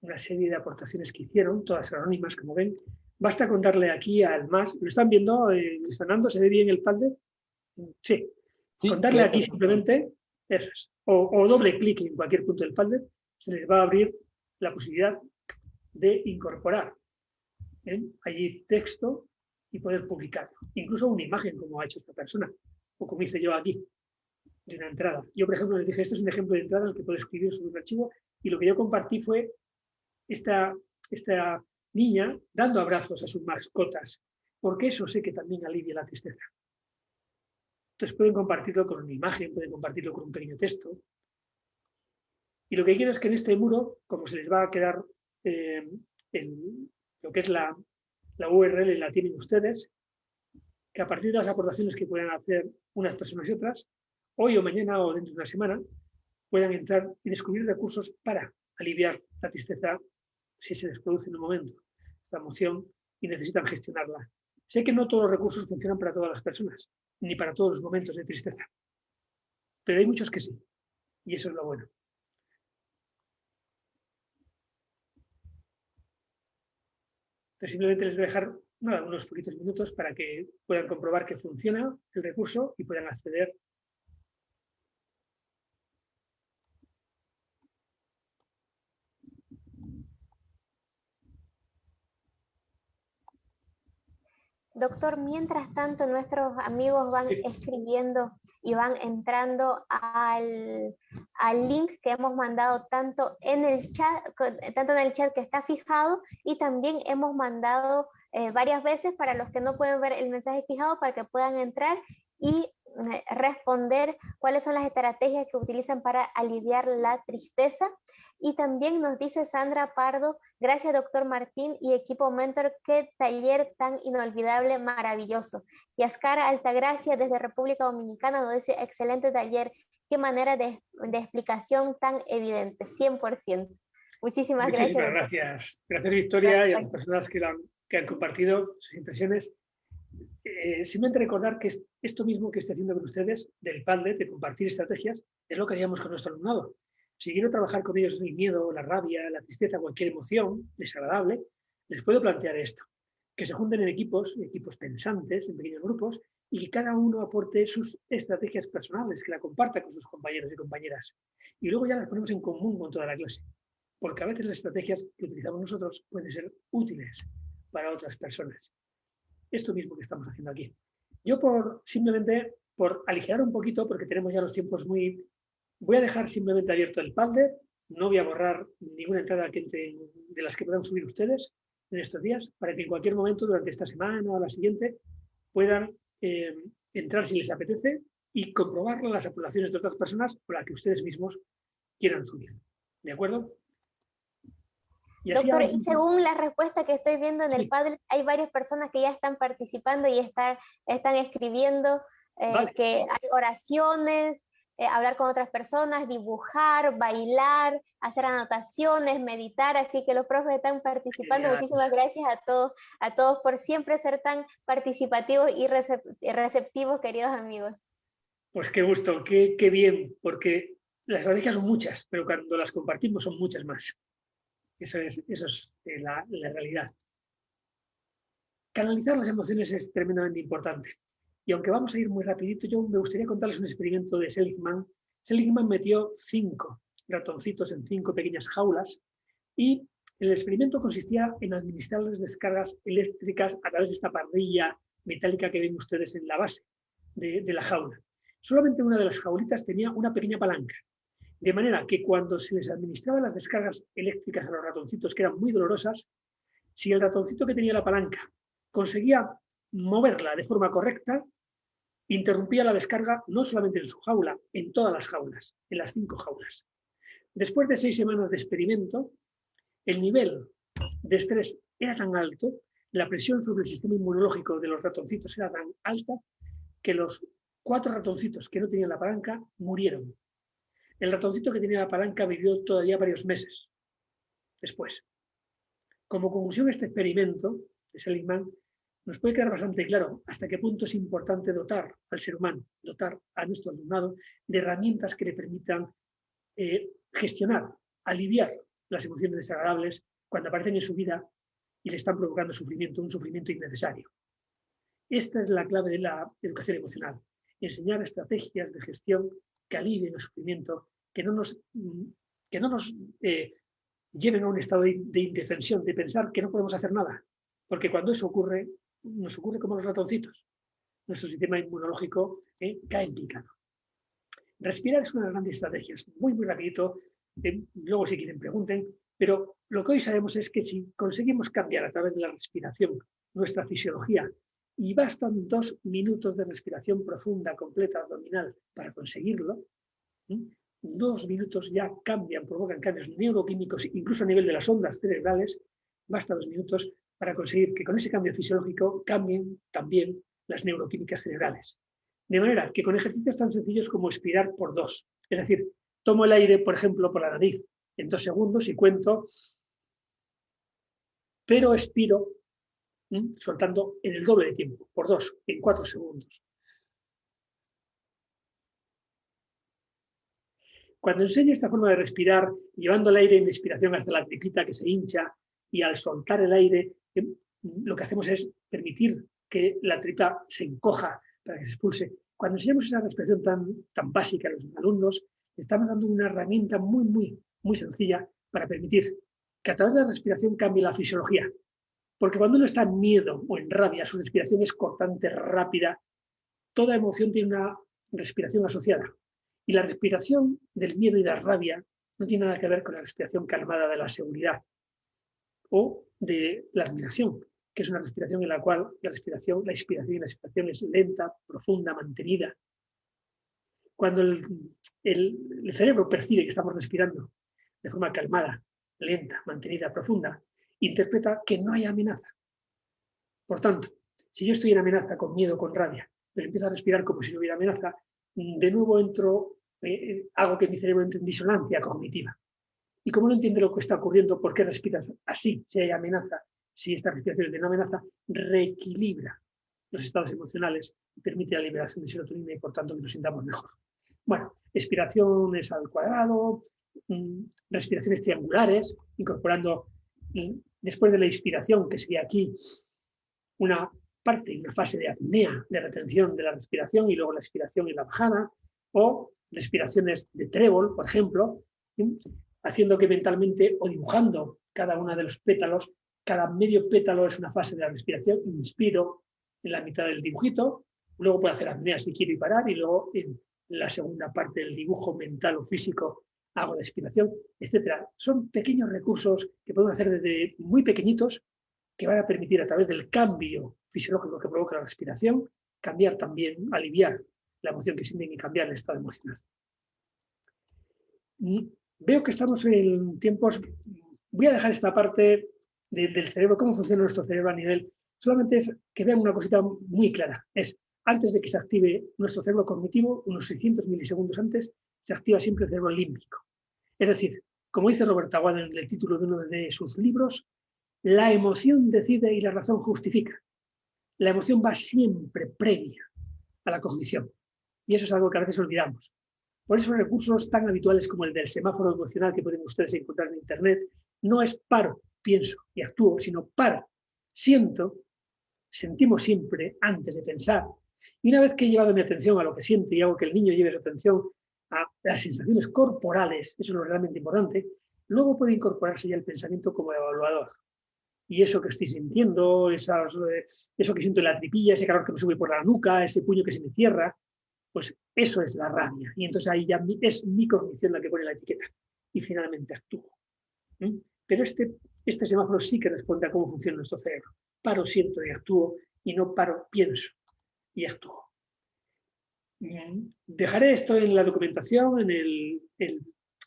una serie de aportaciones que hicieron, todas anónimas, como ven. Basta con darle aquí al más. ¿Lo están viendo, Fernando? ¿Se ve bien el folder? Sí. Con darle aquí simplemente, eso es. O doble clic en cualquier punto del folder, se les va a abrir la posibilidad de incorporar allí texto y poder publicarlo. Incluso una imagen, como ha hecho esta persona, o como hice yo aquí, de una entrada. Yo, por ejemplo, les dije, este es un ejemplo de entrada al que puedo escribir sobre un archivo, y lo que yo compartí fue esta niña dando abrazos a sus mascotas, porque eso sé que también alivia la tristeza. Entonces pueden compartirlo con una imagen, pueden compartirlo con un pequeño texto. Y lo que quiero es que en este muro, como se les va a quedar lo que es la URL, la tienen ustedes, que a partir de las aportaciones que puedan hacer unas personas y otras, hoy o mañana o dentro de una semana, puedan entrar y descubrir recursos para aliviar la tristeza si se les produce en un momento esta emoción y necesitan gestionarla. Sé que no todos los recursos funcionan para todas las personas, ni para todos los momentos de tristeza, pero hay muchos que sí, y eso es lo bueno. Entonces simplemente les voy a dejar unos poquitos minutos para que puedan comprobar que funciona el recurso y puedan acceder. Doctor, mientras tanto nuestros amigos van escribiendo y van entrando al link que hemos mandado tanto en el chat que está fijado, y también hemos mandado varias veces para los que no pueden ver el mensaje fijado, para que puedan entrar y responder cuáles son las estrategias que utilizan para aliviar la tristeza. Y también nos dice Sandra Pardo: gracias doctor Martín y equipo Mentor, qué taller tan inolvidable, maravilloso. Y Ascara Altagracia desde República Dominicana nos dice: excelente taller, qué manera de explicación tan evidente, 100%. Muchísimas gracias. Gracias. Gracias Victoria y a las personas que han compartido sus impresiones. Simplemente recordar que esto mismo que estoy haciendo con ustedes, del Padlet, de compartir estrategias, es lo que haríamos con nuestro alumnado. Si quiero trabajar con ellos el miedo, la rabia, la tristeza, cualquier emoción desagradable, les puedo plantear esto. Que se junten en equipos pensantes, en pequeños grupos, y que cada uno aporte sus estrategias personales, que la comparta con sus compañeros y compañeras. Y luego ya las ponemos en común con toda la clase. Porque a veces las estrategias que utilizamos nosotros pueden ser útiles para otras personas. Esto mismo que estamos haciendo aquí. Yo simplemente por aligerar un poquito, porque tenemos ya los tiempos muy... Voy a dejar simplemente abierto el Padlet, no voy a borrar ninguna entrada de las que puedan subir ustedes en estos días, para que en cualquier momento durante esta semana o la siguiente puedan entrar si les apetece y comprobar las aportaciones de otras personas o las que ustedes mismos quieran subir. ¿De acuerdo? Doctor, y según la respuesta que estoy viendo en el Padlet, hay varias personas que ya están participando y están escribiendo que hay oraciones, hablar con otras personas, dibujar, bailar, hacer anotaciones, meditar, así que los profes están participando. Genial. Muchísimas gracias a todos por siempre ser tan participativos y receptivos, queridos amigos. Pues qué gusto, qué bien, porque las estrategias son muchas, pero cuando las compartimos son muchas más. Eso es la realidad. Canalizar las emociones es tremendamente importante. Y aunque vamos a ir muy rapidito, yo me gustaría contarles un experimento de Seligman. Seligman metió 5 ratoncitos en 5 pequeñas jaulas y el experimento consistía en administrarles descargas eléctricas a través de esta parrilla metálica que ven ustedes en la base de la jaula. Solamente una de las jaulitas tenía una pequeña palanca. De manera que cuando se les administraban las descargas eléctricas a los ratoncitos, que eran muy dolorosas, si el ratoncito que tenía la palanca conseguía moverla de forma correcta, interrumpía la descarga no solamente en su jaula, en todas las jaulas, en las 5 jaulas. Después de 6 semanas de experimento, el nivel de estrés era tan alto, la presión sobre el sistema inmunológico de los ratoncitos era tan alta, que los 4 ratoncitos que no tenían la palanca murieron. El ratoncito que tenía la palanca vivió todavía varios meses después. Como conclusión de este experimento de Seligman, nos puede quedar bastante claro hasta qué punto es importante dotar al ser humano, dotar a nuestro alumnado de herramientas que le permitan gestionar, aliviar las emociones desagradables cuando aparecen en su vida y le están provocando sufrimiento, un sufrimiento innecesario. Esta es la clave de la educación emocional, enseñar estrategias de gestión que alivien el sufrimiento, que no nos lleven a un estado de indefensión, de pensar que no podemos hacer nada, porque cuando eso ocurre, nos ocurre como los ratoncitos. Nuestro sistema inmunológico cae en picado. Respirar es una de las grandes estrategias. Muy rapidito, luego si quieren pregunten, pero lo que hoy sabemos es que si conseguimos cambiar a través de la respiración nuestra fisiología, y bastan 2 minutos de respiración profunda, completa, abdominal, para conseguirlo, 2 minutos ya provocan cambios neuroquímicos, incluso a nivel de las ondas cerebrales, basta 2 minutos para conseguir que con ese cambio fisiológico cambien también las neuroquímicas cerebrales. De manera que con ejercicios tan sencillos como expirar por 2, es decir, tomo el aire, por ejemplo, por la nariz en 2 segundos y cuento, pero expiro soltando en el doble de tiempo, por 2, en 4 segundos. Cuando enseño esta forma de respirar, llevando el aire en expiración hasta la tripita que se hincha, y al soltar el aire, lo que hacemos es permitir que la tripa se encoja para que se expulse. Cuando enseñamos esa respiración tan básica a los alumnos, estamos dando una herramienta muy sencilla para permitir que a través de la respiración cambie la fisiología. Porque cuando uno está en miedo o en rabia, su respiración es cortante, rápida. Toda emoción tiene una respiración asociada. Y la respiración del miedo y la rabia no tiene nada que ver con la respiración calmada de la seguridad o de la admiración, que es una respiración en la cual la inspiración y la expiración es lenta, profunda, mantenida. Cuando el cerebro percibe que estamos respirando de forma calmada, lenta, mantenida, profunda, interpreta que no hay amenaza. Por tanto, si yo estoy en amenaza, con miedo, con rabia, pero empiezo a respirar como si no hubiera amenaza, de nuevo hago que mi cerebro entre en disonancia cognitiva. Y como no entiende lo que está ocurriendo, ¿por qué respiras así? Si hay amenaza, si esta respiración es de no amenaza, reequilibra los estados emocionales y permite la liberación de serotonina y por tanto que nos sintamos mejor. Bueno, expiraciones al cuadrado, respiraciones triangulares, incorporando después de la inspiración, que sería aquí una fase de apnea, de retención de la respiración y luego la expiración y la bajada, o respiraciones de trébol, por ejemplo, haciendo que mentalmente o dibujando cada uno de los pétalos, cada medio pétalo es una fase de la respiración, inspiro en la mitad del dibujito, luego puedo hacer apnea si quiero y parar, y luego en la segunda parte del dibujo mental o físico hago la expiración, etc. Son pequeños recursos que podemos hacer desde muy pequeñitos que van a permitir a través del cambio fisiológico que provoca la respiración, cambiar también, aliviar la emoción que sienten y cambiar el estado emocional. Veo que estamos en tiempos, voy a dejar esta parte del cerebro, cómo funciona nuestro cerebro a nivel, solamente es que vean una cosita muy clara, es antes de que se active nuestro cerebro cognitivo, unos 600 milisegundos antes, se activa siempre el cerebro límbico. Es decir, como dice Robert Aguad en el título de uno de sus libros, la emoción decide y la razón justifica. La emoción va siempre previa a la cognición. Y eso es algo que a veces olvidamos. Por eso recursos tan habituales como el del semáforo emocional que pueden ustedes encontrar en Internet, no es paro, pienso y actúo, sino paro, siento, sentimos siempre antes de pensar. Y una vez que he llevado mi atención a lo que siento y hago que el niño lleve su atención a las sensaciones corporales, eso es lo realmente importante, luego puede incorporarse ya el pensamiento como evaluador. Y eso que estoy sintiendo, eso que siento en la tripilla, ese calor que me sube por la nuca, ese puño que se me cierra, pues eso es la rabia. Y entonces ahí ya es mi cognición la que pone la etiqueta. Y finalmente actúo. Pero este semáforo sí que responde a cómo funciona nuestro cerebro. Paro, siento y actúo, y no paro, pienso y actúo. Dejaré esto en la documentación,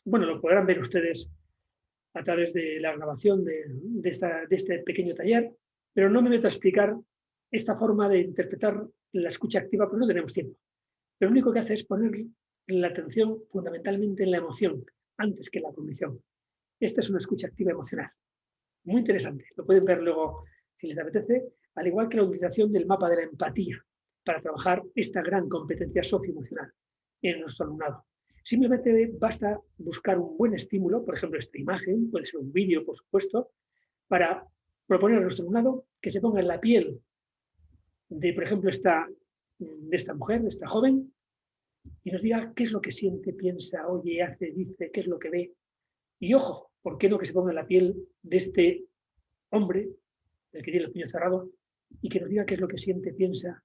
bueno, lo podrán ver ustedes a través de la grabación de este pequeño taller, pero no me meto a explicar esta forma de interpretar la escucha activa, porque no tenemos tiempo. Lo único que hace es poner la atención fundamentalmente en la emoción, antes que en la cognición. Esta es una escucha activa emocional. Muy interesante, lo pueden ver luego si les apetece, al igual que la utilización del mapa de la empatía para trabajar esta gran competencia socioemocional en nuestro alumnado. Simplemente basta buscar un buen estímulo, por ejemplo, esta imagen, puede ser un vídeo, por supuesto, para proponer a nuestro alumnado que se ponga en la piel de, por ejemplo, de esta mujer, de esta joven, y nos diga qué es lo que siente, piensa, oye, hace, dice, qué es lo que ve. Y ojo, ¿por qué no que se ponga en la piel de este hombre, el que tiene el puño cerrado, y que nos diga qué es lo que siente, piensa?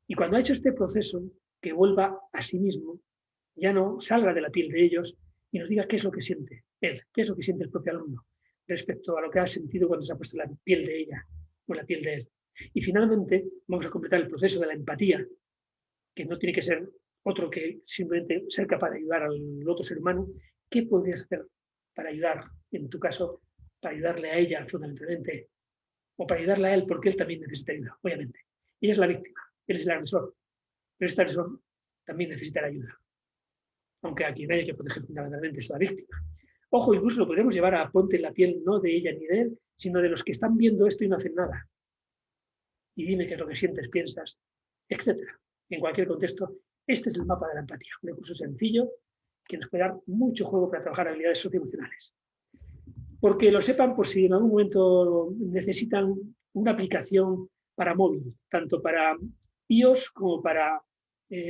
Y cuando ha hecho este proceso, que vuelva a sí mismo, ya no salga de la piel de ellos y nos diga qué es lo que siente él, qué es lo que siente el propio alumno respecto a lo que ha sentido cuando se ha puesto en la piel de ella o en la piel de él. Y finalmente vamos a completar el proceso de la empatía, que no tiene que ser otro que simplemente ser capaz de ayudar al otro ser humano. ¿Qué podrías hacer para ayudar, en tu caso, para ayudarle a ella fundamentalmente, o para ayudarle a él porque él también necesita ayuda, obviamente? Ella es la víctima, él es el agresor, pero este agresor también necesita la ayuda. Aunque a quien hay que proteger fundamentalmente es la víctima. Ojo, incluso lo podemos llevar a ponte en la piel no de ella ni de él, sino de los que están viendo esto y no hacen nada. Y dime qué es lo que sientes, piensas, etc. En cualquier contexto, este es el mapa de la empatía, un recurso sencillo que nos puede dar mucho juego para trabajar habilidades socioemocionales. Porque lo sepan por si en algún momento necesitan una aplicación para móvil, tanto para iOS como para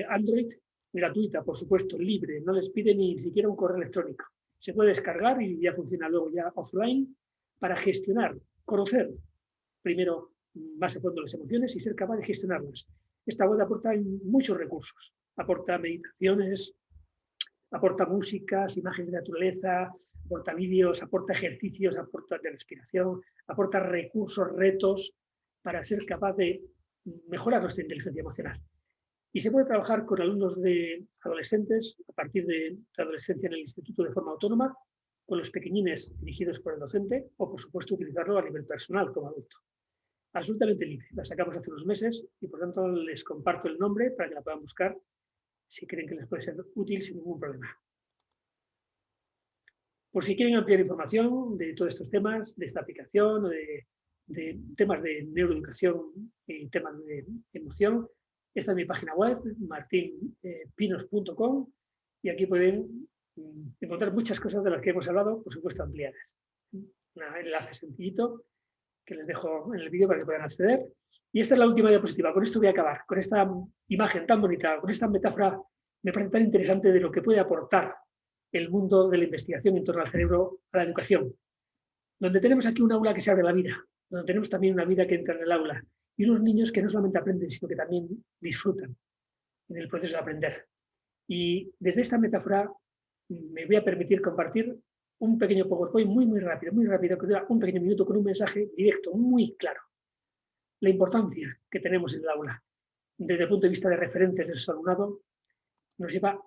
Android, gratuita, por supuesto, libre, no les pide ni siquiera un correo electrónico. Se puede descargar y ya funciona luego ya offline para gestionar, conocer primero más a fondo las emociones y ser capaz de gestionarlas. Esta web aporta muchos recursos, aporta meditaciones, aporta músicas, imágenes de naturaleza, aporta vídeos, aporta ejercicios, aporta de respiración, aporta recursos, retos para ser capaz de mejorar nuestra inteligencia emocional. Y se puede trabajar con alumnos de adolescentes a partir de la adolescencia en el instituto de forma autónoma, con los pequeñines dirigidos por el docente o, por supuesto, utilizarlo a nivel personal como adulto. Absolutamente libre. La sacamos hace unos meses y, por tanto, les comparto el nombre para que la puedan buscar si creen que les puede ser útil sin ningún problema. Por si quieren ampliar información de todos estos temas, de esta aplicación o de de temas de neuroeducación y temas de emoción. Esta es mi página web, martinpinos.com, y aquí pueden encontrar muchas cosas de las que hemos hablado, por supuesto ampliadas. Un enlace sencillito que les dejo en el vídeo para que puedan acceder. Y esta es la última diapositiva. Con esto voy a acabar, con esta imagen tan bonita, con esta metáfora me parece tan interesante de lo que puede aportar el mundo de la investigación en torno al cerebro a la educación. Donde tenemos aquí un aula que se abre la vida, donde tenemos también una vida que entra en el aula, y unos niños que no solamente aprenden, sino que también disfrutan en el proceso de aprender. Y desde esta metáfora me voy a permitir compartir un pequeño PowerPoint muy rápido, que dura un pequeño minuto con un mensaje directo, muy claro. La importancia que tenemos en el aula, desde el punto de vista de referentes de su alumnado, nos lleva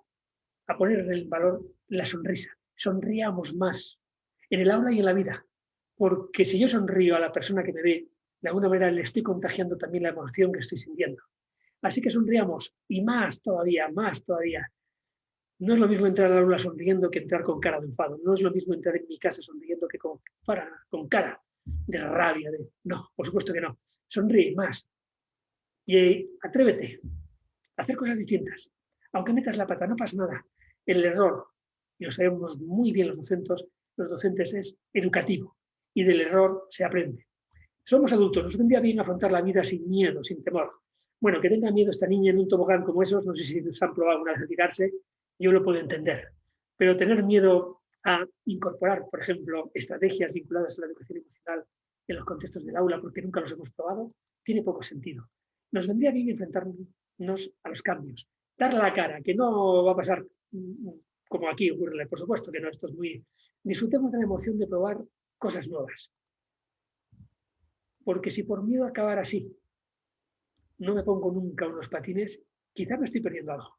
a poner en el valor la sonrisa. Sonríamos más en el aula y en la vida, porque si yo sonrío a la persona que me ve, de alguna manera le estoy contagiando también la emoción que estoy sintiendo. Así que sonriamos, y más todavía, más todavía. No es lo mismo entrar al aula sonriendo que entrar con cara de enfado. No es lo mismo entrar en mi casa sonriendo que con cara de rabia. No, por supuesto que no. Sonríe más. Y atrévete a hacer cosas distintas. Aunque metas la pata, no pasa nada. El error, y lo sabemos muy bien los docentes, es educativo. Y del error se aprende. Somos adultos, nos vendría bien afrontar la vida sin miedo, sin temor. Bueno, que tenga miedo esta niña en un tobogán como esos, no sé si se han probado una vez a tirarse, yo lo puedo entender. Pero tener miedo a incorporar, por ejemplo, estrategias vinculadas a la educación emocional en los contextos del aula, porque nunca los hemos probado, tiene poco sentido. Nos vendría bien enfrentarnos a los cambios. Dar la cara, que no va a pasar como aquí ocurre, por supuesto que no, esto es muy... Disfrutemos de la emoción de probar cosas nuevas. Porque si por miedo a acabar así no me pongo nunca unos patines, quizá me estoy perdiendo algo.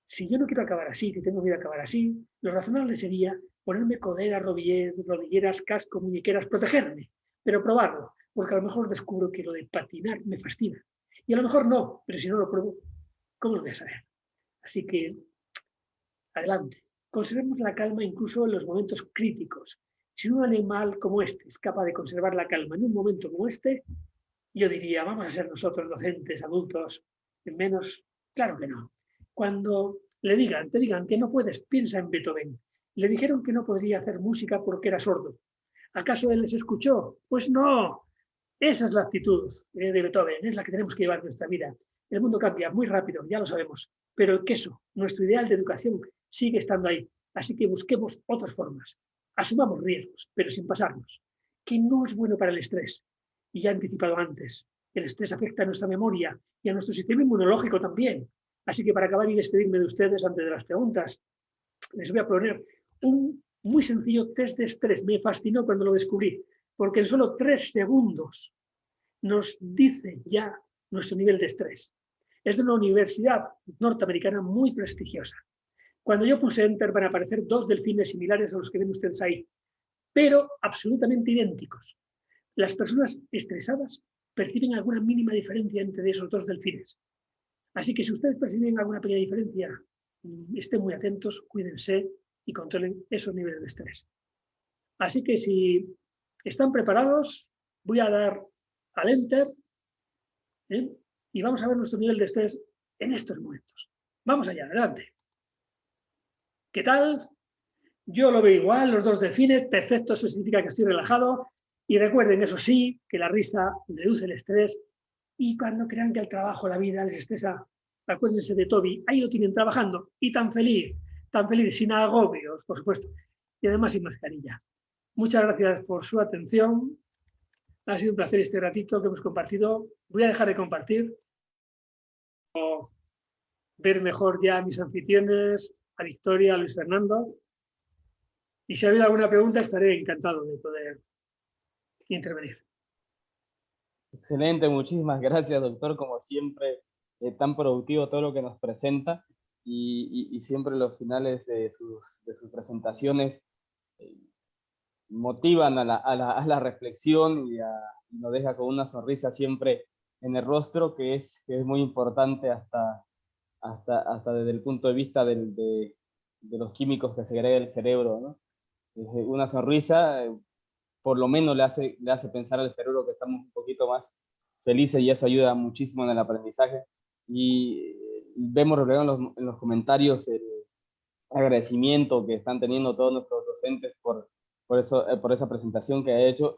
Si yo no quiero acabar así, si tengo miedo a acabar así, lo razonable sería ponerme coderas, rodilleras, casco, muñequeras, protegerme, pero probarlo, porque a lo mejor descubro que lo de patinar me fascina. Y a lo mejor no, pero si no lo pruebo, ¿cómo lo voy a saber? Así que, adelante. Conservemos la calma incluso en los momentos críticos. Si un animal como este es capaz de conservar la calma en un momento como este, yo diría, vamos a ser nosotros docentes, adultos, menos, claro que no. Cuando te digan que no puedes, piensa en Beethoven. Le dijeron que no podría hacer música porque era sordo. ¿Acaso él les escuchó? Pues no. Esa es la actitud de Beethoven, es la que tenemos que llevar en nuestra vida. El mundo cambia muy rápido, ya lo sabemos, pero el queso, nuestro ideal de educación, sigue estando ahí. Así que busquemos otras formas. Asumamos riesgos, pero sin pasarnos. Que no es bueno para el estrés. Y ya he anticipado antes, el estrés afecta a nuestra memoria y a nuestro sistema inmunológico también. Así que para acabar y despedirme de ustedes antes de las preguntas, les voy a poner un muy sencillo test de estrés. Me fascinó cuando lo descubrí, porque en solo 3 segundos nos dice ya nuestro nivel de estrés. Es de una universidad norteamericana muy prestigiosa. Cuando yo puse Enter van a aparecer 2 delfines similares a los que ven ustedes ahí, pero absolutamente idénticos. Las personas estresadas perciben alguna mínima diferencia entre esos 2 delfines. Así que si ustedes perciben alguna pequeña diferencia, estén muy atentos, cuídense y controlen esos niveles de estrés. Así que si están preparados, voy a dar al Enter y vamos a ver nuestro nivel de estrés en estos momentos. Vamos allá, adelante. ¿Qué tal? Yo lo veo igual, los 2 delfines, perfecto, eso significa que estoy relajado. Y recuerden, eso sí, que la risa reduce el estrés. Y cuando crean que el trabajo, la vida les estresa, acuérdense de Toby, ahí lo tienen trabajando y tan feliz, sin agobios, por supuesto, y además sin mascarilla. Muchas gracias por su atención. Ha sido un placer este ratito que hemos compartido. Voy a dejar de compartir, ver mejor ya a mis anfitriones, a Victoria, a Luis Fernando. Y si ha habido alguna pregunta, estaré encantado de poder intervenir. Excelente, muchísimas gracias, doctor. Como siempre, tan productivo todo lo que nos presenta y siempre los finales de sus presentaciones motivan a la reflexión y nos deja con una sonrisa siempre en el rostro, que es muy importante hasta desde el punto de vista de los químicos que segrega el cerebro, ¿no? Una sonrisa por lo menos le hace pensar al cerebro que estamos un poquito más felices y eso ayuda muchísimo en el aprendizaje. Y vemos reflejado en los comentarios el agradecimiento que están teniendo todos nuestros docentes por esa presentación que ha hecho.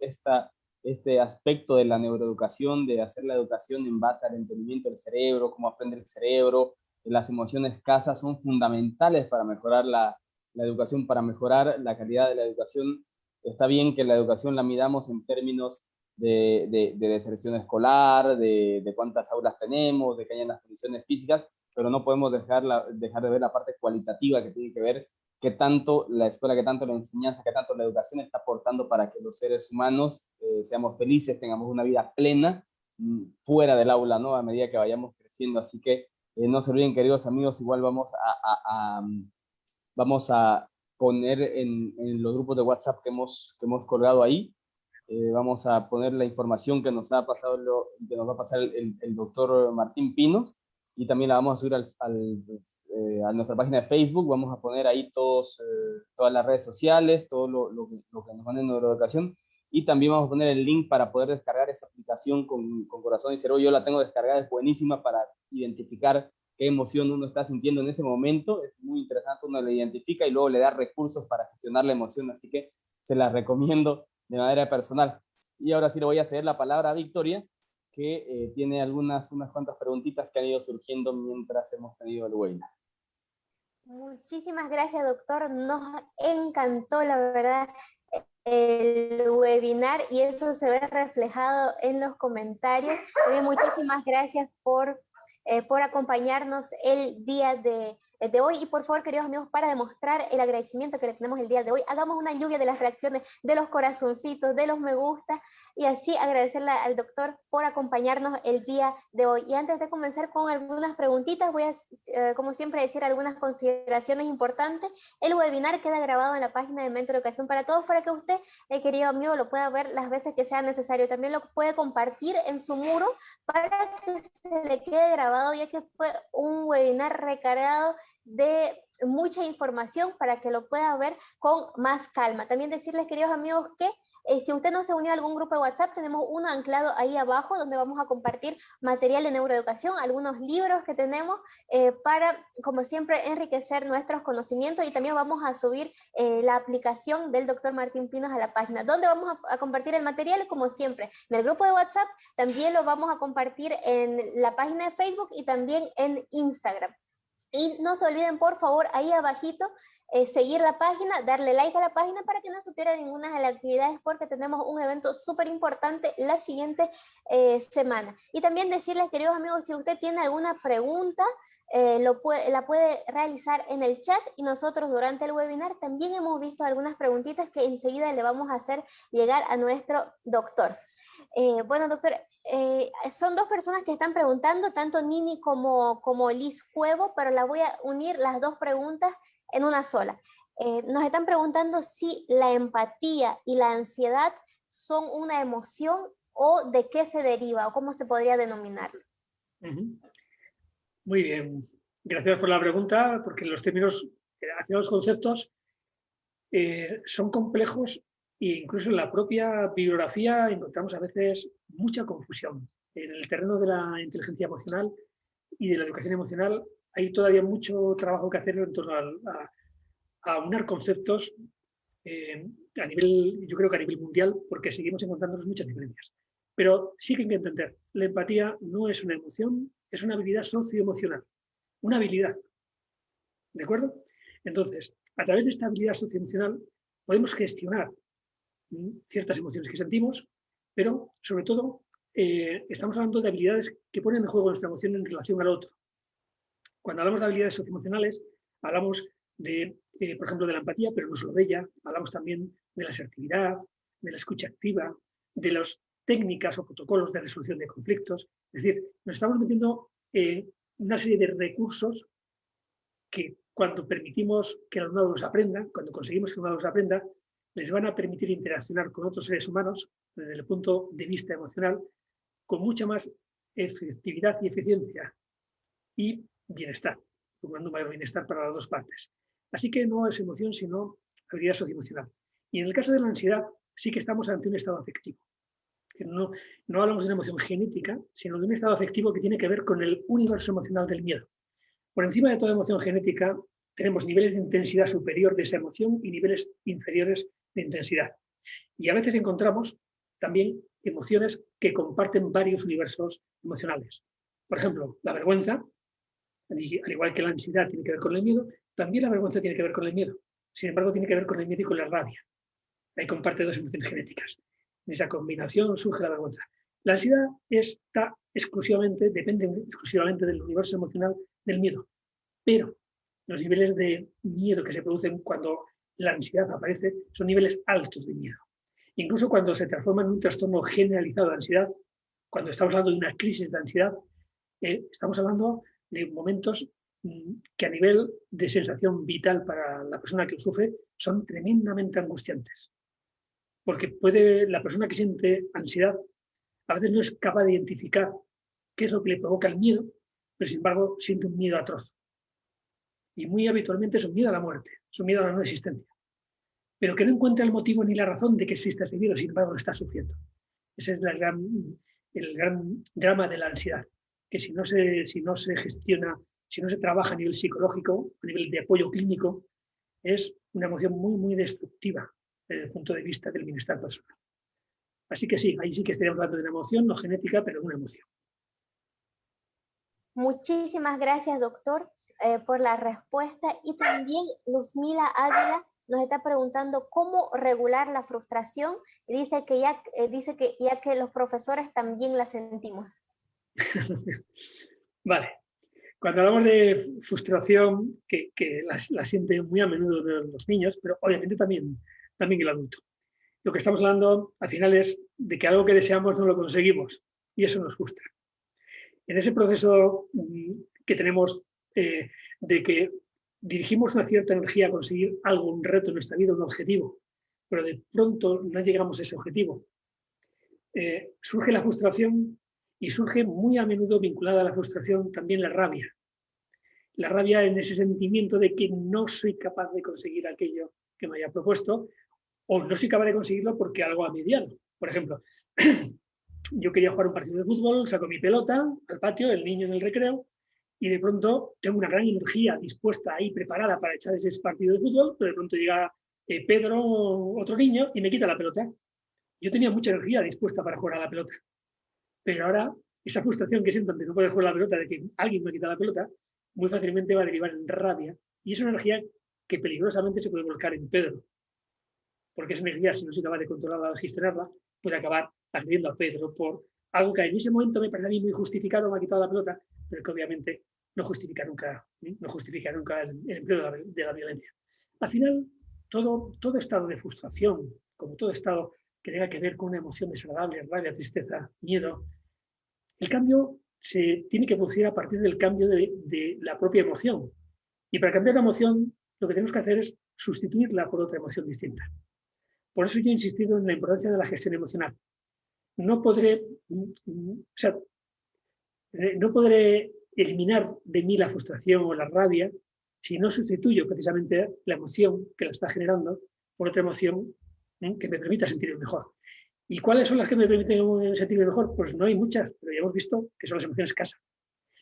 Este aspecto de la neuroeducación, de hacer la educación en base al entendimiento del cerebro, cómo aprende el cerebro, las emociones escasas, son fundamentales para mejorar la educación, para mejorar la calidad de la educación. Está bien que la educación la midamos en términos de deserción escolar, de cuántas aulas tenemos, de que hayan las condiciones físicas, pero no podemos dejar de ver la parte cualitativa que tiene que ver qué tanto la escuela, qué tanto la enseñanza, qué tanto la educación está aportando para que los seres humanos seamos felices, tengamos una vida plena fuera del aula, ¿no? A medida que vayamos creciendo. Así que no se olviden, queridos amigos, igual vamos a poner en los grupos de WhatsApp que hemos colgado ahí, vamos a poner la información que nos va a pasar el doctor Martín Pinos, y también la vamos a subir a nuestra página de Facebook. Vamos a poner ahí todas las redes sociales, todo lo que nos manden en neuroeducación, y también vamos a poner el link para poder descargar esa aplicación con Corazón y Cerebro. Yo la tengo descargada, es buenísima para identificar qué emoción uno está sintiendo en ese momento. Es muy interesante, uno la identifica y luego le da recursos para gestionar la emoción, así que se la recomiendo de manera personal. Y ahora sí le voy a ceder la palabra a Victoria, que tiene unas cuantas preguntitas que han ido surgiendo mientras hemos tenido el webinar. Muchísimas gracias, doctor. Nos encantó, la verdad, el webinar, y eso se ve reflejado en los comentarios. También muchísimas gracias por acompañarnos el día de hoy. Y por favor, queridos amigos, para demostrar el agradecimiento que le tenemos el día de hoy, hagamos una lluvia de las reacciones, de los corazoncitos, de los me gusta, y así agradecerle al doctor por acompañarnos el día de hoy. Y antes de comenzar con algunas preguntitas, voy a, como siempre, decir algunas consideraciones importantes. El webinar queda grabado en la página de Mentor Educación para Todos, para que usted, querido amigo, lo pueda ver las veces que sea necesario. También lo puede compartir en su muro para que se le quede grabado, ya que fue un webinar recargado de mucha información para que lo pueda ver con más calma. También decirles, queridos amigos, que si usted no se unió a algún grupo de WhatsApp, tenemos uno anclado ahí abajo donde vamos a compartir material de neuroeducación, algunos libros que tenemos para, como siempre, enriquecer nuestros conocimientos, y también vamos a subir la aplicación del doctor Martín Pinos a la página, donde vamos a compartir el material, como siempre, en el grupo de WhatsApp. También lo vamos a compartir en la página de Facebook y también en Instagram. Y no se olviden, por favor, ahí abajito, seguir la página, darle like a la página para que no se pierda ninguna de las actividades, porque tenemos un evento súper importante la siguiente semana. Y también decirles, queridos amigos, si usted tiene alguna pregunta, la puede realizar en el chat, y nosotros durante el webinar también hemos visto algunas preguntitas que enseguida le vamos a hacer llegar a nuestro doctor. Bueno, doctor, son dos personas que están preguntando, tanto Nini como Liz Cuevo, pero la voy a unir las dos preguntas en una sola. Nos están preguntando si la empatía y la ansiedad son una emoción, o de qué se deriva, o cómo se podría denominar. Muy bien, gracias por la pregunta, porque los términos, los conceptos son complejos, e incluso en la propia bibliografía encontramos a veces mucha confusión. En el terreno de la inteligencia emocional y de la educación emocional hay todavía mucho trabajo que hacer en torno a unar conceptos a nivel, yo creo que a nivel mundial, porque seguimos encontrándonos muchas diferencias. Pero sí que hay que entender, la empatía no es una emoción, es una habilidad socioemocional, una habilidad. ¿De acuerdo? Entonces, a través de esta habilidad socioemocional podemos gestionar ciertas emociones que sentimos, pero sobre todo estamos hablando de habilidades que ponen en juego nuestra emoción en relación al otro. Cuando hablamos de habilidades socioemocionales, hablamos de, por ejemplo, de la empatía, pero no solo de ella, hablamos también de la asertividad, de la escucha activa, de las técnicas o protocolos de resolución de conflictos. Es decir, nos estamos metiendo una serie de recursos que, cuando permitimos que el alumnado los aprenda, cuando conseguimos que el alumnado los aprenda, les van a permitir interaccionar con otros seres humanos desde el punto de vista emocional con mucha más efectividad y eficiencia y bienestar, procurando mayor bienestar para las dos partes. Así que no es emoción, sino habilidad socioemocional. Y en el caso de la ansiedad, sí que estamos ante un estado afectivo. No hablamos de una emoción genética, sino de un estado afectivo que tiene que ver con el universo emocional del miedo. Por encima de toda emoción genética tenemos niveles de intensidad superior de esa emoción y niveles inferiores de intensidad. Y a veces encontramos también emociones que comparten varios universos emocionales. Por ejemplo, la vergüenza, al igual que la ansiedad tiene que ver con el miedo, también la vergüenza tiene que ver con el miedo. Sin embargo, tiene que ver con el miedo y con la rabia. Ahí comparte dos emociones genéticas. En esa combinación surge la vergüenza. La ansiedad depende exclusivamente del universo emocional del miedo. Pero los niveles de miedo que se producen cuando la ansiedad aparece son niveles altos de miedo. Incluso cuando se transforma en un trastorno generalizado de ansiedad, cuando estamos hablando de una crisis de ansiedad, estamos hablando de momentos que a nivel de sensación vital para la persona que lo sufre son tremendamente angustiantes. Porque la persona que siente ansiedad a veces no es capaz de identificar qué es lo que le provoca el miedo, pero sin embargo siente un miedo atroz. Y muy habitualmente es un miedo a la muerte, es un miedo a la no existencia. Pero que no encuentra el motivo ni la razón de que exista ese miedo, sin embargo lo está sufriendo. Ese es el gran drama de la ansiedad, que si no se gestiona, si no se trabaja a nivel psicológico, a nivel de apoyo clínico, es una emoción muy, muy destructiva desde el punto de vista del bienestar personal. Así que sí, ahí sí que estaríamos hablando de una emoción, no genética, pero una emoción. Muchísimas gracias, doctor, por la respuesta. Y también Luzmila Ávila nos está preguntando cómo regular la frustración. Y dice que ya que los profesores también la sentimos. Vale. Cuando hablamos de frustración, que la sienten muy a menudo los niños, pero obviamente también el adulto. Lo que estamos hablando al final es de que algo que deseamos no lo conseguimos y eso nos frustra. En ese proceso que tenemos de que dirigimos una cierta energía a conseguir algo, un reto en nuestra vida, un objetivo, pero de pronto no llegamos a ese objetivo, surge la frustración y surge muy a menudo vinculada a la frustración también la rabia. La rabia en ese sentimiento de que no soy capaz de conseguir aquello que me haya propuesto o no soy capaz de conseguirlo porque algo ha mediado. Por ejemplo, yo quería jugar un partido de fútbol, saco mi pelota al patio, el niño en el recreo, y de pronto tengo una gran energía dispuesta ahí, preparada para echar ese partido de fútbol, pero de pronto llega Pedro, otro niño, y me quita la pelota. Yo tenía mucha energía dispuesta para jugar a la pelota, pero ahora esa frustración que siento ante no poder jugar a la pelota, de que alguien me quita la pelota, muy fácilmente va a derivar en rabia, y es una energía que peligrosamente se puede volcar en Pedro, porque esa energía, si no soy capaz de controlarla o de gestionarla, puede acabar agrediendo a Pedro por algo que en ese momento me parece a mí muy justificado, me ha quitado la pelota, pero que obviamente no justifica nunca el empleo de la violencia. Al final, todo estado de frustración, como todo estado que tenga que ver con una emoción desagradable, rabia, tristeza, miedo, el cambio se tiene que producir a partir del cambio de la propia emoción. Y para cambiar la emoción, lo que tenemos que hacer es sustituirla por otra emoción distinta. Por eso yo he insistido en la importancia de la gestión emocional. No podré eliminar de mí la frustración o la rabia si no sustituyo precisamente la emoción que la está generando por otra emoción que me permita sentirme mejor. ¿Y cuáles son las que me permiten sentirme mejor? Pues no hay muchas, pero ya hemos visto que son las emociones escasas.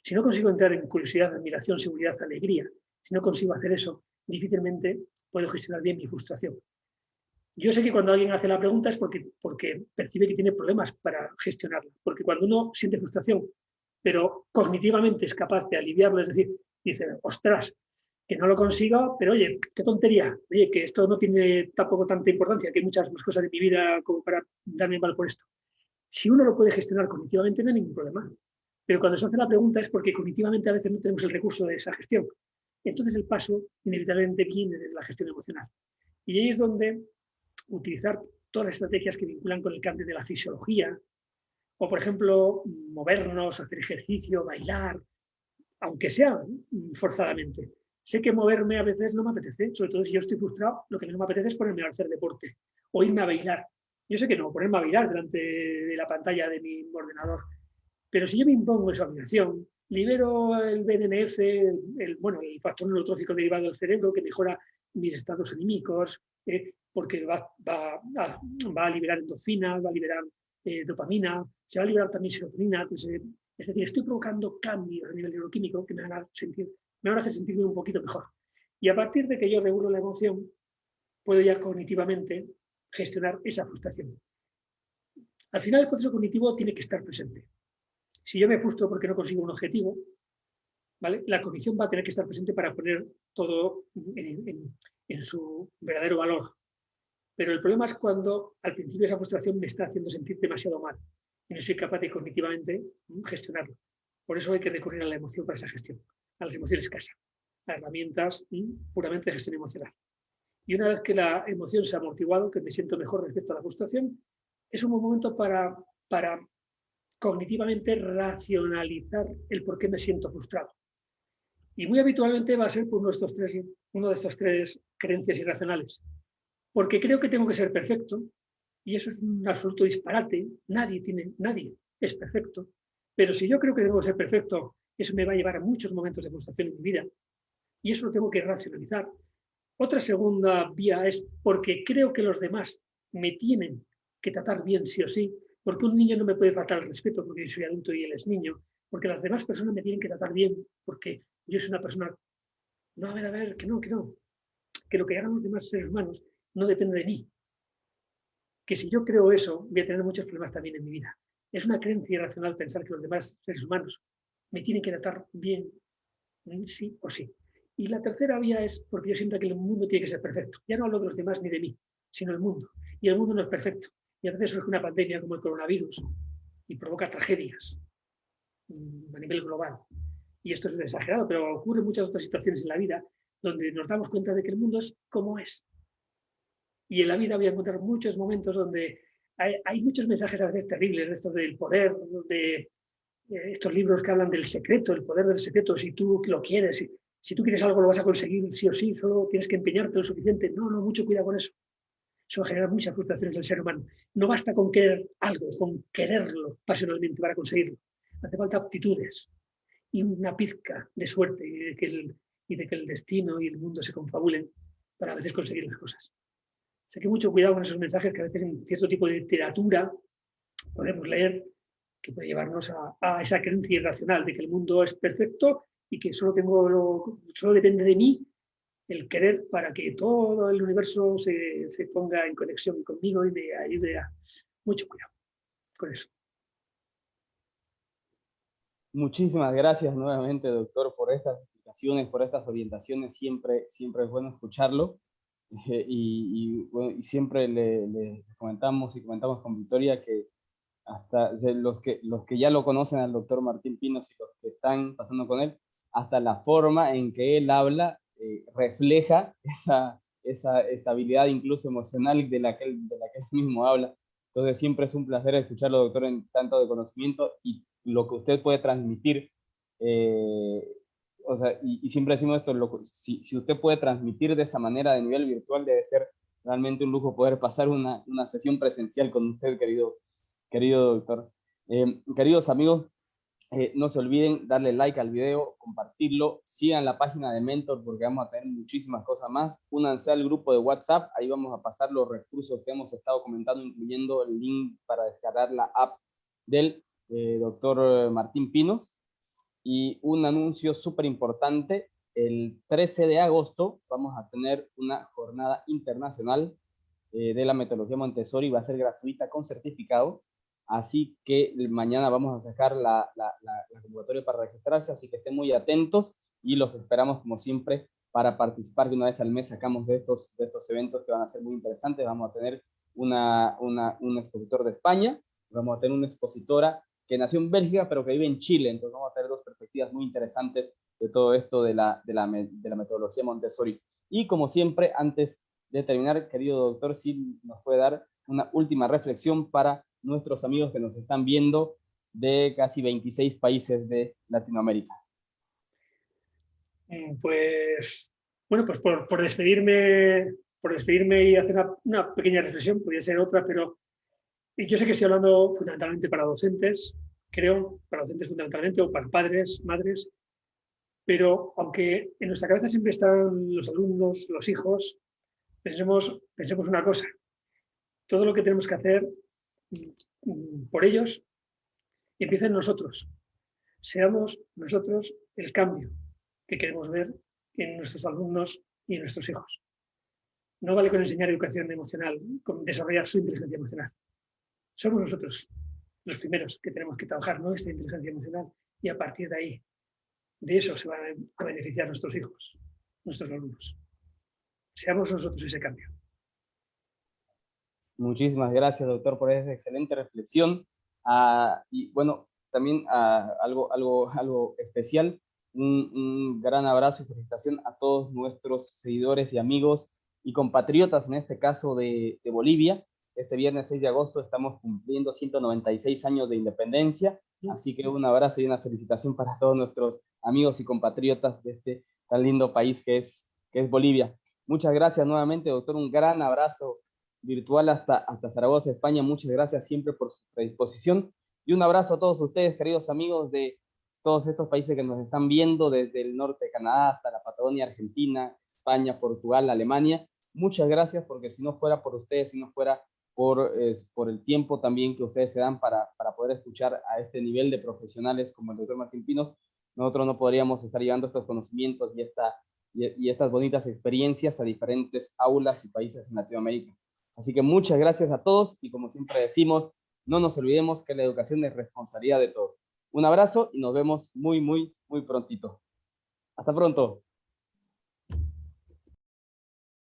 Si no consigo entrar en curiosidad, admiración, seguridad, alegría, si no consigo hacer eso, difícilmente puedo gestionar bien mi frustración. Yo sé que cuando alguien hace la pregunta es porque percibe que tiene problemas para gestionarla, porque cuando uno siente frustración, pero cognitivamente es capaz de aliviarlo, es decir, dice, ostras, que no lo consigo, pero oye, qué tontería, oye, que esto no tiene tampoco tanta importancia, que hay muchas más cosas de mi vida como para darme mal por esto. Si uno lo puede gestionar cognitivamente, no hay ningún problema. Pero cuando se hace la pregunta es porque cognitivamente a veces no tenemos el recurso de esa gestión. Entonces el paso inevitablemente viene de la gestión emocional. Y ahí es donde utilizar todas las estrategias que vinculan con el cambio de la fisiología, o por ejemplo, movernos, hacer ejercicio, bailar, aunque sea forzadamente. Sé que moverme a veces no me apetece, sobre todo si yo estoy frustrado, lo que no me apetece es ponerme a hacer deporte o irme a bailar. Yo sé que no, ponerme a bailar delante de la pantalla de mi ordenador. Pero si yo me impongo esa obligación, libero el BDNF, el factor neurotrófico derivado del cerebro que mejora mis estados anímicos, porque va a liberar endorfinas, va a liberar dopamina, se va a liberar también serotonina. Pues, es decir, estoy provocando cambios a nivel neuroquímico que me van a hacer sentirme un poquito mejor. Y a partir de que yo regulo la emoción, puedo ya cognitivamente gestionar esa frustración. Al final el proceso cognitivo tiene que estar presente. Si yo me frustro porque no consigo un objetivo, ¿vale? La cognición va a tener que estar presente para poner todo en su verdadero valor. Pero el problema es cuando al principio esa frustración me está haciendo sentir demasiado mal y no soy capaz de cognitivamente gestionarlo. Por eso hay que recurrir a la emoción para esa gestión, a las emociones casa, a herramientas puramente de gestión emocional. Y una vez que la emoción se ha amortiguado, que me siento mejor respecto a la frustración, es un buen momento para cognitivamente racionalizar el por qué me siento frustrado. Y muy habitualmente va a ser por uno de estos tres creencias irracionales. Porque creo que tengo que ser perfecto, y eso es un absoluto disparate. Nadie es perfecto. Pero si yo creo que tengo que ser perfecto, eso me va a llevar a muchos momentos de frustración en mi vida. Y eso lo tengo que racionalizar. Otra segunda vía es porque creo que los demás me tienen que tratar bien sí o sí, porque un niño no me puede faltar el respeto porque yo soy adulto y él es niño, porque las demás personas me tienen que tratar bien porque yo soy una persona... No, a ver, que no. Que lo que hagan los demás seres humanos no depende de mí. Que si yo creo eso, voy a tener muchos problemas también en mi vida. Es una creencia irracional pensar que los demás seres humanos me tienen que tratar bien, sí o sí. Y la tercera vía es porque yo siento que el mundo tiene que ser perfecto. Ya no hablo de los demás ni de mí, sino del mundo. Y el mundo no es perfecto. Y a veces surge una pandemia como el coronavirus y provoca tragedias a nivel global. Y esto es exagerado, pero ocurre en muchas otras situaciones en la vida donde nos damos cuenta de que el mundo es como es. Y en la vida voy a encontrar muchos momentos donde hay muchos mensajes a veces terribles, de esto del poder, de estos libros que hablan del secreto, el poder del secreto, si tú lo quieres, si tú quieres algo lo vas a conseguir sí o sí, solo tienes que empeñarte lo suficiente. No, mucho cuidado con eso. Eso genera muchas frustraciones del ser humano. No basta con querer algo, con quererlo pasionalmente para conseguirlo. Hace falta aptitudes y una pizca de suerte y de que el destino y el mundo se confabulen para a veces conseguir las cosas. O sea que mucho cuidado con esos mensajes que a veces en cierto tipo de literatura podemos leer que puede llevarnos a esa creencia irracional de que el mundo es perfecto y que solo depende de mí el querer para que todo el universo se ponga en conexión conmigo y me ayude a... Mucho cuidado con eso. Muchísimas gracias nuevamente, doctor, por estas explicaciones, por estas orientaciones. Siempre es bueno escucharlo. Bueno, y siempre le comentamos con Victoria que hasta los que ya lo conocen al doctor Martín Pinos y los que están pasando con él, hasta la forma en que él habla refleja esa estabilidad incluso emocional de la que él mismo habla. Entonces siempre es un placer escucharlo, doctor, en tanto de conocimiento y lo que usted puede transmitir. O sea, y siempre decimos esto, si usted puede transmitir de esa manera de nivel virtual, debe ser realmente un lujo poder pasar una sesión presencial con usted, querido doctor. Queridos amigos, no se olviden darle like al video, compartirlo, sigan la página de Mentor porque vamos a tener muchísimas cosas más. Únanse al grupo de WhatsApp, ahí vamos a pasar los recursos que hemos estado comentando, incluyendo el link para descargar la app del doctor Martín Pinos. Y un anuncio súper importante, el 13 de agosto vamos a tener una jornada internacional de la metodología Montessori, va a ser gratuita con certificado. Así que mañana vamos a sacar la convocatoria para registrarse, así que estén muy atentos y los esperamos como siempre para participar, que una vez al mes sacamos de estos eventos que van a ser muy interesantes. Vamos a tener un expositor de España, vamos a tener una expositora que nació en Bélgica pero que vive en Chile, entonces vamos a tener dos perspectivas muy interesantes de todo esto de la metodología Montessori. Y como siempre, antes de terminar, querido doctor, si nos puede dar una última reflexión para nuestros amigos que nos están viendo de casi 26 países de Latinoamérica. Pues, bueno, pues por despedirme y hacer una pequeña reflexión, podría ser otra, pero yo sé que estoy hablando fundamentalmente para docentes, para docentes fundamentalmente, o para padres, madres, pero aunque en nuestra cabeza siempre están los alumnos, los hijos, Pensemos una cosa, todo lo que tenemos que hacer por ellos empieza en nosotros. Seamos nosotros el cambio que queremos ver en nuestros alumnos y en nuestros hijos. No vale con enseñar educación emocional, con desarrollar su inteligencia emocional. Somos nosotros los primeros que tenemos que trabajar nuestra inteligencia emocional y a partir de ahí, de eso se van a beneficiar nuestros hijos, nuestros alumnos. Seamos nosotros ese cambio. Muchísimas gracias, doctor, por esa excelente reflexión. Y bueno, también algo especial, un gran abrazo y felicitación a todos nuestros seguidores y amigos y compatriotas, en este caso de Bolivia. Este viernes 6 de agosto estamos cumpliendo 196 años de independencia, así que un abrazo y una felicitación para todos nuestros amigos y compatriotas de este tan lindo país que es Bolivia. Muchas gracias nuevamente, doctor, un gran abrazo virtual hasta Zaragoza, España. Muchas gracias siempre por su predisposición y un abrazo a todos ustedes, queridos amigos de todos estos países que nos están viendo, desde el norte de Canadá hasta la Patagonia, Argentina, España, Portugal, Alemania. Muchas gracias, porque si no fuera por ustedes, si no fuera por el tiempo también que ustedes se dan para poder escuchar a este nivel de profesionales como el doctor Martín Pinos, nosotros no podríamos estar llevando estos conocimientos y estas bonitas experiencias a diferentes aulas y países en Latinoamérica. Así que muchas gracias a todos y como siempre decimos, no nos olvidemos que la educación es responsabilidad de todos. Un abrazo y nos vemos muy prontito. Hasta pronto.